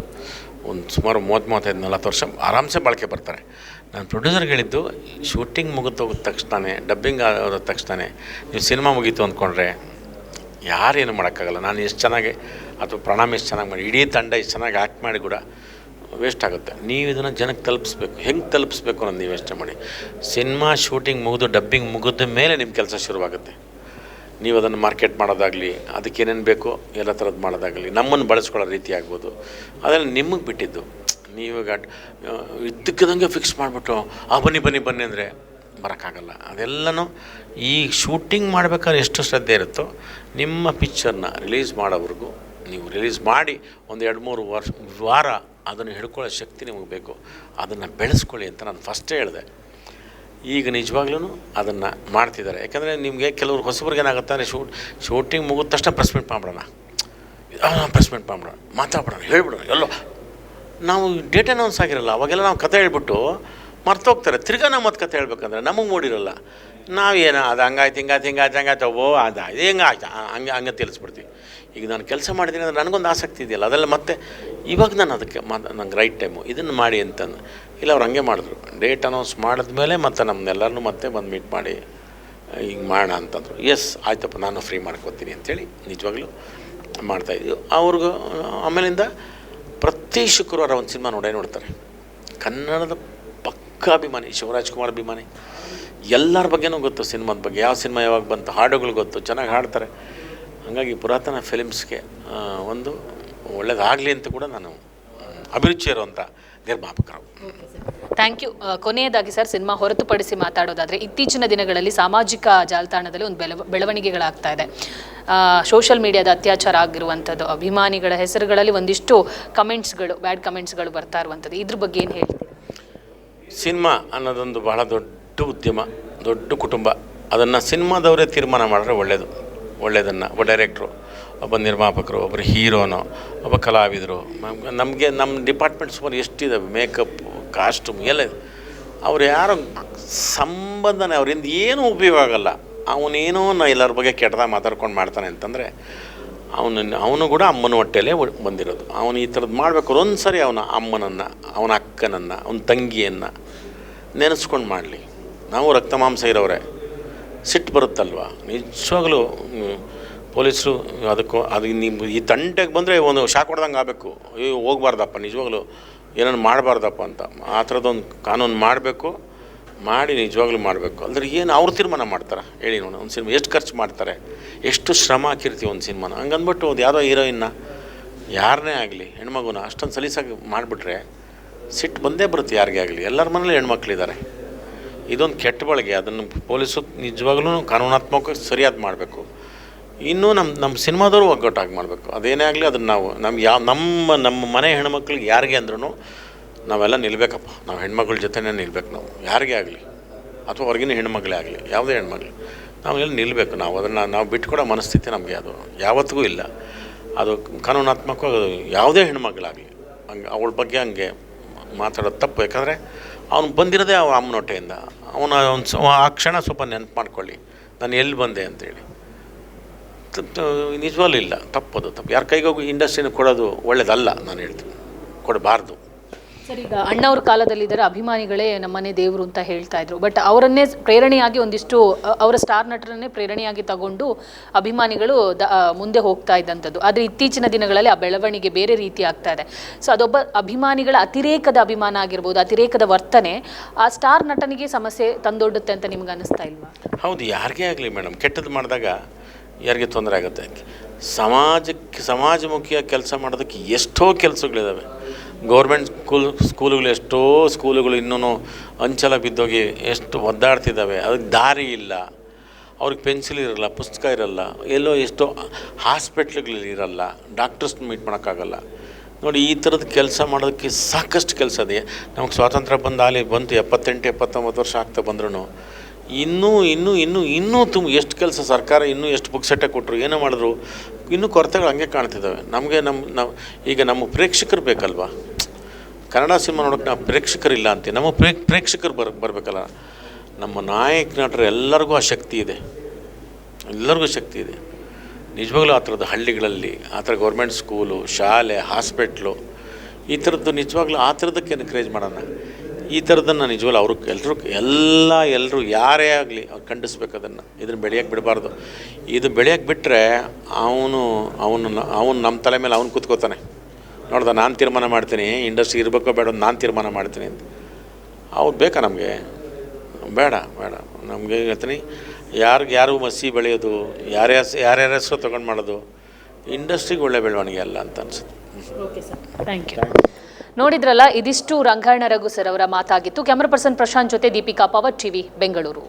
ಒಂದು ಸುಮಾರು 30-35-40 ವರ್ಷ ಆರಾಮ್ಸೆ ಬಾಳಿಕೆ ಬರ್ತಾರೆ. ನಾನು ಪ್ರೊಡ್ಯೂಸರ್ಗೆ ಹೇಳಿದ್ದು, ಶೂಟಿಂಗ್ ಮುಗಿದು ಹೋಗಿದ ತಕ್ಷಣ, ಡಬ್ಬಿಂಗ್ ಆದ ತಕ್ಷಣ ನೀವು ಸಿನಿಮಾ ಮುಗೀತು ಅಂದ್ಕೊಂಡ್ರೆ ಯಾರೇನು ಮಾಡೋಕ್ಕಾಗಲ್ಲ. ನಾನು ಎಷ್ಟು ಚೆನ್ನಾಗಿ ಅಥವಾ ಪ್ರಣಾಮ ಎಷ್ಟು ಚೆನ್ನಾಗಿ ಮಾಡಿ, ಇಡೀ ತಂಡ ಎಷ್ಟು ಚೆನ್ನಾಗಿ ಆ್ಯಕ್ಟ್ ಮಾಡಿ ಕೂಡ ವೇಸ್ಟ್ ಆಗುತ್ತೆ. ನೀವು ಇದನ್ನು ಜನಕ್ಕೆ ತಲುಪಿಸ್ಬೇಕು. ಹೆಂಗೆ ತಲುಪಿಸ್ಬೇಕು ಅನ್ನೋದು ನೀವು ಯೋಚನೆ ಮಾಡಿ. ಸಿನಿಮಾ ಶೂಟಿಂಗ್ ಮುಗಿದು ಡಬ್ಬಿಂಗ್ ಮುಗಿದ ಮೇಲೆ ನಿಮ್ಮ ಕೆಲಸ ಶುರುವಾಗುತ್ತೆ. ನೀವು ಅದನ್ನು ಮಾರ್ಕೆಟ್ ಮಾಡೋದಾಗಲಿ, ಅದಕ್ಕೇನೇನು ಬೇಕೋ ಎಲ್ಲ ಥರದ್ದು ಮಾಡೋದಾಗಲಿ, ನಮ್ಮನ್ನು ಬಳಸ್ಕೊಳ್ಳೋ ರೀತಿ ಆಗ್ಬೋದು, ಅದೆಲ್ಲ ನಿಮಗೆ ಬಿಟ್ಟಿದ್ದು. ನೀವಾಗ ಇದ್ದಕ್ಕಿದಂಗೆ ಫಿಕ್ಸ್ ಮಾಡಿಬಿಟ್ಟು ಬನ್ನಿ ಅಂದರೆ ಬರೋಕ್ಕಾಗಲ್ಲ. ಅದೆಲ್ಲನೂ ಈ ಶೂಟಿಂಗ್ ಮಾಡ್ಬೇಕಾದ್ರೆ ಎಷ್ಟು ಶ್ರದ್ಧೆ ಇರುತ್ತೋ ನಿಮ್ಮ ಪಿಕ್ಚರ್ನ ರಿಲೀಸ್ ಮಾಡೋವರೆಗೂ ನೀವು ರಿಲೀಸ್ ಮಾಡಿ ಒಂದು 2-3 ವಾರ ಅದನ್ನು ಹಿಡ್ಕೊಳ್ಳೋ ಶಕ್ತಿ ನಿಮಗೆ ಬೇಕು. ಅದನ್ನು ಬೆಳೆಸ್ಕೊಳ್ಳಿ ಅಂತ ನಾನು ಫಸ್ಟೇ ಹೇಳಿದೆ. ಈಗ ನಿಜವಾಗ್ಲೂ ಅದನ್ನು ಮಾಡ್ತಿದ್ದಾರೆ. ಯಾಕಂದರೆ ನಿಮಗೆ ಕೆಲವ್ರು ಹೊಸಬ್ರಿಗೆ ಏನಾಗುತ್ತೆ, ಶೂಟಿಂಗ್ ಮುಗಿದ ತಕ್ಷಣ ಪ್ರೆಸ್ ಮೀಟ್ ಮಾಡ್ಬಿಡೋಣ, ಮಾತಾಡ್ಬಿಡೋಣ, ಹೇಳ್ಬಿಡೋಣ. ಎಲ್ಲೋ ನಾವು ಡೇಟ್ ಅನೌನ್ಸ್ ಆಗಿರಲ್ಲ, ಅವಾಗೆಲ್ಲ ನಾವು ಕತೆ ಹೇಳ್ಬಿಟ್ಟು ಮರ್ತೋಗ್ತಾರೆ. ತಿರ್ಗಾ ನಾವು ಮತ್ತೆ ಕತೆ ಹೇಳ್ಬೇಕಂದ್ರೆ ನಮಗೆ ಮೂಡಿರಲ್ಲ. ನಾವೇನು ಅದು ಹಂಗಾಯ್ತು ಅದು ಹೆಂಗಾಯ್ತು ಹಂಗೆ ತಿಳಿಸ್ಬಿಡ್ತೀವಿ. ಈಗ ನಾನು ಕೆಲಸ ಮಾಡಿದ್ದೀನಿ ಅಂದರೆ ನನಗೊಂದು ಆಸಕ್ತಿ ಇದೆಯಲ್ಲ, ಅದೆಲ್ಲ ಮತ್ತೆ ಇವಾಗ ನಾನು ಅದಕ್ಕೆ ನಂಗೆ ರೈಟ್ ಟೈಮು ಇದನ್ನು ಮಾಡಿ ಅಂತಂದು. ಇಲ್ಲ ಅವ್ರು ಹಂಗೆ ಮಾಡಿದ್ರು, ಡೇಟ್ ಅನೌನ್ಸ್ ಮಾಡಿದ್ಮೇಲೆ ಮತ್ತೆ ನಮ್ಮನ್ನೆಲ್ಲರನ್ನೂ ಮತ್ತೆ ಬಂದು ಮೀಟ್ ಮಾಡಿ ಹಿಂಗೆ ಮಾಡೋಣ ಅಂತಂದರು. ಎಸ್ ಆಯ್ತಪ್ಪ, ನಾನು ಫ್ರೀ ಮಾಡ್ಕೊತೀನಿ ಅಂಥೇಳಿ ನಿಜವಾಗ್ಲೂ ಮಾಡ್ತಾಯಿದ್ವಿ. ಅವ್ರಿಗೂ ಆಮೇಲಿಂದ ಪ್ರತಿ ಶುಕ್ರವಾರ ಒಂದು ಸಿನಿಮಾ ನೋಡ್ತಾರೆ. ಕನ್ನಡದ ಪಕ್ಕಾ ಅಭಿಮಾನಿ, ಶಿವರಾಜ್ಕುಮಾರ್ ಅಭಿಮಾನಿ, ಎಲ್ಲರ ಬಗ್ಗೆನೂ ಗೊತ್ತು, ಸಿನಿಮಾದ ಬಗ್ಗೆ ಯಾವ ಸಿನಿಮಾ ಯಾವಾಗ ಬಂತು, ಹಾಡುಗಳು ಗೊತ್ತು, ಚೆನ್ನಾಗಿ ಹಾಡ್ತಾರೆ. ಹಾಗಾಗಿ ಪುರಾತನ ಫಿಲಿಮ್ಸ್ಗೆ ಒಂದು ಒಳ್ಳೆಯದಾಗಲಿ ಅಂತ ಕೂಡ ನಾನು ಅಭಿರುಚಿ ಇರುವಂಥ ನಿರ್ಮಾಪಕರು. Thank you. ಕೊನೆಯದಾಗಿ ಸರ್, ಸಿನಿಮಾ ಹೊರತುಪಡಿಸಿ ಮಾತಾಡೋದಾದರೆ ಇತ್ತೀಚಿನ ದಿನಗಳಲ್ಲಿ ಸಾಮಾಜಿಕ ಜಾಲತಾಣದಲ್ಲಿ ಒಂದು ಬೆಳವಣಿಗೆಗಳಾಗ್ತಾ ಇದೆ. ಸೋಷಲ್ ಮೀಡಿಯಾದ ಅತ್ಯಾಚಾರ ಆಗಿರುವಂಥದ್ದು, ಅಭಿಮಾನಿಗಳ ಹೆಸರುಗಳಲ್ಲಿ ಒಂದಿಷ್ಟು ಕಮೆಂಟ್ಸ್ಗಳು, ಬ್ಯಾಡ್ ಕಮೆಂಟ್ಸ್ಗಳು ಬರ್ತಾ ಇರುವಂಥದ್ದು, ಇದ್ರ ಬಗ್ಗೆ ಏನು ಹೇಳ್ತೀವಿ? ಸಿನಿಮಾ ಅನ್ನೋದೊಂದು ಬಹಳ ದೊಡ್ಡ ಉದ್ಯಮ, ದೊಡ್ಡ ಕುಟುಂಬ. ಅದನ್ನು ಸಿನಿಮಾದವರೇ ತೀರ್ಮಾನ ಮಾಡಿದ್ರೆ ಒಳ್ಳೆಯದನ್ನು ಒಬ್ಬ ಡೈರೆಕ್ಟ್ರು, ಒಬ್ಬ ನಿರ್ಮಾಪಕರು, ಒಬ್ಬರು ಹೀರೋನೋ, ಒಬ್ಬ ಕಲಾವಿದರು, ನಮ್ಮ ಡಿಪಾರ್ಟ್ಮೆಂಟ್ ಸುಮಾರು ಎಷ್ಟಿದ್ದಾವೆ, ಮೇಕಪ್, ಕಾಸ್ಟ್ಯೂಮ್ ಎಲ್ಲ ಇದೆ. ಅವ್ರು ಯಾರೋ ಸಂಬಂಧನೇ, ಅವರಿಂದ ಏನೂ ಉಪಯೋಗ ಆಗಲ್ಲ. ಅವನೇನೋ ಎಲ್ಲರ ಬಗ್ಗೆ ಕೆಟ್ಟದಾಗ ಮಾತಾಡ್ಕೊಂಡು ಮಾಡ್ತಾನೆ ಅಂತಂದರೆ ಅವನು ಕೂಡ ಅಮ್ಮನ ಹೊಟ್ಟೆಲೇ ಬಂದಿರೋದು. ಅವನು ಈ ಥರದ್ದು ಮಾಡಬೇಕು. ಒಂದು ಸರಿ ಅವನ ಅಮ್ಮನನ್ನು, ಅವನ ಅಕ್ಕನನ್ನು, ಅವನ ತಂಗಿಯನ್ನು ನೆನೆಸ್ಕೊಂಡು ಮಾಡಲಿ. ನಾವು ರಕ್ತ ಮಾಂಸ ಇರೋರೆ, ಸಿಟ್ಟು ಬರುತ್ತಲ್ವ ನಿಜವಾಗ್ಲೂ. ಪೊಲೀಸರು ಅದು ನೀವು ಈ ತಂಟೆಗೆ ಬಂದರೆ ಒಂದು ಶಾಕ್ ಹೊಡೆದಂಗೆ ಆಗಬೇಕು. ಅಯ್ಯೋ ಹೋಗ್ಬಾರ್ದಪ್ಪ, ನಿಜವಾಗ್ಲೂ ಏನೇನು ಮಾಡಬಾರ್ದಪ್ಪ ಅಂತ. ಆ ಥರದ್ದೊಂದು ಕಾನೂನು ಮಾಡಬೇಕು, ಮಾಡಿ ನಿಜವಾಗ್ಲೂ ಮಾಡಬೇಕು. ಅಂದರೆ ಏನು ಅವ್ರು ತೀರ್ಮಾನ ಮಾಡ್ತಾರೆ ಹೇಳಿ ನೋಡು. ಒಂದು ಸಿನಿಮಾ ಎಷ್ಟು ಖರ್ಚು ಮಾಡ್ತಾರೆ, ಎಷ್ಟು ಶ್ರಮ ಹಾಕಿರ್ತೀವಿ ಒಂದು ಸಿನಿಮಾನ. ಹಂಗಂದ್ಬಿಟ್ಟು ಅದು ಯಾವುದೋ ಹೀರೋಯಿನ್ನ ಯಾರನ್ನೇ ಆಗಲಿ, ಹೆಣ್ಮಗುನ ಅಷ್ಟೊಂದು ಸಲೀಸಾಗಿ ಮಾಡಿಬಿಟ್ರೆ ಸಿಟ್ಟು ಬಂದೇ ಬರುತ್ತೆ ಯಾರಿಗೇ ಆಗಲಿ. ಎಲ್ಲರ ಮನೇಲಿ ಹೆಣ್ಮಕ್ಳಿದ್ದಾರೆ. ಇದೊಂದು ಕೆಟ್ಟ ಬಳಕೆ. ಅದನ್ನು ಪೊಲೀಸು ನಿಜವಾಗ್ಲೂ ಕಾನೂನಾತ್ಮಕ ಸರಿಯಾದ ಮಾಡಬೇಕು. ಇನ್ನೂ ನಮ್ಮ ಸಿನಿಮಾದವರು ಒಗ್ಗಟ್ಟಾಗಿ ಮಾಡಬೇಕು. ಅದೇನೇ ಆಗಲಿ ಅದನ್ನು ನಾವು ನಮ್ಮ ಮನೆ ಹೆಣ್ಮಕ್ಳಿಗೆ ಯಾರಿಗೆ ಅಂದ್ರೂ ನಾವೆಲ್ಲ ನಿಲ್ಲಬೇಕಪ್ಪ. ನಾವು ಹೆಣ್ಮಕ್ಳ ಜೊತೆನೇ ನಿಲ್ಲಬೇಕು. ನಾವು ಯಾರಿಗೇ ಆಗಲಿ, ಅಥವಾ ಹೊರಗಿನ ಹೆಣ್ಮಗಳೇ ಆಗಲಿ, ಯಾವುದೇ ಹೆಣ್ಮಕ್ಳು ನಾವೆಲ್ಲ ನಿಲ್ಲಬೇಕು. ನಾವು ಅದನ್ನು ನಾವು ಬಿಟ್ಕೊಡೋ ಮನಸ್ಥಿತಿ ನಮಗೆ ಅದು ಯಾವತ್ತಿಗೂ ಇಲ್ಲ. ಅದು ಕಾನೂನಾತ್ಮಕವಾಗಿ ಯಾವುದೇ ಹೆಣ್ಮಗಳಾಗಲಿ ಅವಳ ಬಗ್ಗೆ ಹಂಗೆ ಮಾತಾಡೋದು ತಪ್ಪು. ಯಾಕಂದರೆ ಅವ್ನು ಬಂದಿರೋದೇ ಅಮ್ಮನ ಹೊಟ್ಟೆಯಿಂದ. ಆ ಕ್ಷಣ ಸ್ವಲ್ಪ ನೆನಪು ಮಾಡ್ಕೊಳ್ಳಿ, ನಾನು ಎಲ್ಲಿ ಬಂದೆ ಅಂತೇಳಿ. ನಿಜವಾಗ್ಲೂ ಇಲ್ಲ, ತಪ್ಪದು ತಪ್ಪು. ಯಾರ ಕೈಗೋಗಿ ಇಂಡಸ್ಟ್ರಿನ ಕೊಡೋದು ಒಳ್ಳೇದಲ್ಲ, ನಾನು ಹೇಳ್ತೀನಿ, ಕೊಡಬಾರ್ದು. ಸರ್, ಈಗ ಅಣ್ಣವ್ರ ಕಾಲದಲ್ಲಿದ್ದರೆ ಅಭಿಮಾನಿಗಳೇ ನಮ್ಮನೆ ದೇವರು ಅಂತ ಹೇಳ್ತಾ ಇದ್ರು. ಬಟ್ ಅವರನ್ನೇ ಪ್ರೇರಣೆಯಾಗಿ ಒಂದಿಷ್ಟು ಅವರ ಸ್ಟಾರ್ ನಟರನ್ನೇ ಪ್ರೇರಣೆಯಾಗಿ ತಗೊಂಡು ಅಭಿಮಾನಿಗಳು ಮುಂದೆ ಹೋಗ್ತಾ ಇದ್ದಂಥದ್ದು. ಆದರೆ ಇತ್ತೀಚಿನ ದಿನಗಳಲ್ಲಿ ಆ ಬೆಳವಣಿಗೆ ಬೇರೆ ರೀತಿ ಆಗ್ತಾ ಇದೆ. ಸೊ ಅದೊಬ್ಬ ಅಭಿಮಾನಿಗಳ ಅತಿರೇಕದ ಅಭಿಮಾನ ಆಗಿರ್ಬೋದು, ಅತಿರೇಕದ ವರ್ತನೆ ಆ ಸ್ಟಾರ್ ನಟನಿಗೆ ಸಮಸ್ಯೆ ತಂದೊಡ್ಡುತ್ತೆ ಅಂತ ನಿಮ್ಗೆ ಅನ್ನಿಸ್ತಾ ಇಲ್ವಾ? ಹೌದು, ಯಾರಿಗೇ ಆಗಲಿ ಮೇಡಮ್, ಕೆಟ್ಟದ್ದು ಮಾಡಿದಾಗ ಯಾರಿಗೆ ತೊಂದರೆ ಆಗುತ್ತೆ. ಸಮಾಜಮುಖಿಯಾಗಿ ಕೆಲಸ ಮಾಡೋದಕ್ಕೆ ಎಷ್ಟೋ ಕೆಲಸಗಳಿದ್ದಾವೆ. ಗೌರ್ಮೆಂಟ್ ಸ್ಕೂಲುಗಳು ಎಷ್ಟೋ ಸ್ಕೂಲುಗಳು ಇನ್ನೂ ಅಂಚಲ ಬಿದ್ದೋಗಿ ಎಷ್ಟು ಒದ್ದಾಡ್ತಿದ್ದಾವೆ. ಅದಕ್ಕೆ ದಾರಿ ಇಲ್ಲ, ಅವ್ರಿಗೆ ಪೆನ್ಸಿಲ್ ಇರಲ್ಲ, ಪುಸ್ತಕ ಇರಲ್ಲ, ಎಲ್ಲೋ ಎಷ್ಟೋ ಹಾಸ್ಪಿಟ್ಲ್ಗಳಲ್ಲಿ ಇರಲ್ಲ, ಡಾಕ್ಟರ್ಸ್ ಮೀಟ್ ಮಾಡೋಕ್ಕಾಗಲ್ಲ. ನೋಡಿ, ಈ ಥರದ ಕೆಲಸ ಮಾಡೋದಕ್ಕೆ ಸಾಕಷ್ಟು ಕೆಲಸ ಇದೆ. ನಮಗೆ ಸ್ವಾತಂತ್ರ್ಯ ಬಂತು 78-79 ವರ್ಷ ಆಗ್ತಾ ಬಂದ್ರೂ ಇನ್ನೂ ಎಷ್ಟು ಕೆಲಸ. ಸರ್ಕಾರ ಇನ್ನೂ ಎಷ್ಟು ಬುಕ್ ಸೆಟ್ಟೆ ಕೊಟ್ಟರು, ಏನೋ ಮಾಡಿದ್ರು, ಇನ್ನೂ ಕೊರತೆಗಳು ಹಂಗೆ ಕಾಣ್ತಿದ್ದಾವೆ. ನಮಗೆ ಈಗ ನಮ್ಮ ಪ್ರೇಕ್ಷಕರು ಬೇಕಲ್ವಾ? ಕನ್ನಡ ಸಿನಿಮಾ ನೋಡೋಕ್ಕೆ ನಾವು ಪ್ರೇಕ್ಷಕರಿಲ್ಲ ಅಂತೀವಿ. ನಮ್ಮ ಪ್ರೇಕ್ಷಕರು ಬರಬೇಕಲ್ಲ. ನಮ್ಮ ನಾಯಕ ನಟರು ಎಲ್ಲರಿಗೂ ಆ ಶಕ್ತಿ ಇದೆ, ಎಲ್ಲರಿಗೂ ಶಕ್ತಿ ಇದೆ ನಿಜವಾಗ್ಲೂ. ಆ ಥರದ ಹಳ್ಳಿಗಳಲ್ಲಿ ಆ ಥರ ಗೌರ್ಮೆಂಟ್ ಸ್ಕೂಲು, ಶಾಲೆ, ಹಾಸ್ಪಿಟ್ಲು, ಈ ಥರದ್ದು ನಿಜವಾಗ್ಲೂ ಆ ಥರದಕ್ಕೆ ಎನ್ಕರೇಜ್ ಮಾಡೋಣ. ಈ ಥರದನ್ನು ನಿಜವಾಗ್ಲೂ ಎಲ್ಲರೂ ಯಾರೇ ಆಗಲಿ ಅವ್ರು ಖಂಡಿಸ್ಬೇಕು. ಇದನ್ನು ಬೆಳೆಯೋಕ್ಕೆ ಬಿಡಬಾರ್ದು. ಇದು ಬೆಳೆಯೋಕ್ಕೆ ಬಿಟ್ಟರೆ ಅವನು ನಮ್ಮ ತಲೆ ಮೇಲೆ ಅವನು ಕೂತ್ಕೋತಾನೆ. ನೋಡ್ದ, ನಾನು ತೀರ್ಮಾನ ಮಾಡ್ತೀನಿ ಇಂಡಸ್ಟ್ರಿ ಇರಬೇಕೋ ಬೇಡ, ನಾನು ತೀರ್ಮಾನ ಮಾಡ್ತೀನಿ ಅಂತ. ಅವ್ರು ಬೇಕಾ ನಮಗೆ? ಬೇಡ. ನಮಗೆ ಹೇಳ್ತೀನಿ, ಯಾರು ಮಸಿ ಬೆಳೆಯೋದು, ಯಾರ್ಯಾರ ಹೆಸರು ತೊಗೊಂಡು ಮಾಡೋದು ಇಂಡಸ್ಟ್ರಿಗೆ ಒಳ್ಳೆ ಬೆಳವಣಿಗೆ ಅಲ್ಲ ಅಂತ ಅನ್ಸುತ್ತೆ. Okay sir, thank you. ನೋಡಿದ್ರಲ್ಲ, ಇದಿಷ್ಟು ರಂಗಾಯಣ ರಘು ಸರ್ ಅವರ ಮಾತಾಗಿತ್ತು. ಕ್ಯಾಮ್ರಾ ಪರ್ಸನ್ ಪ್ರಶಾಂತ್ ಜೊತೆ ದೀಪಿಕಾ, ಪವರ್ ಟಿವಿ, ಬೆಂಗಳೂರು.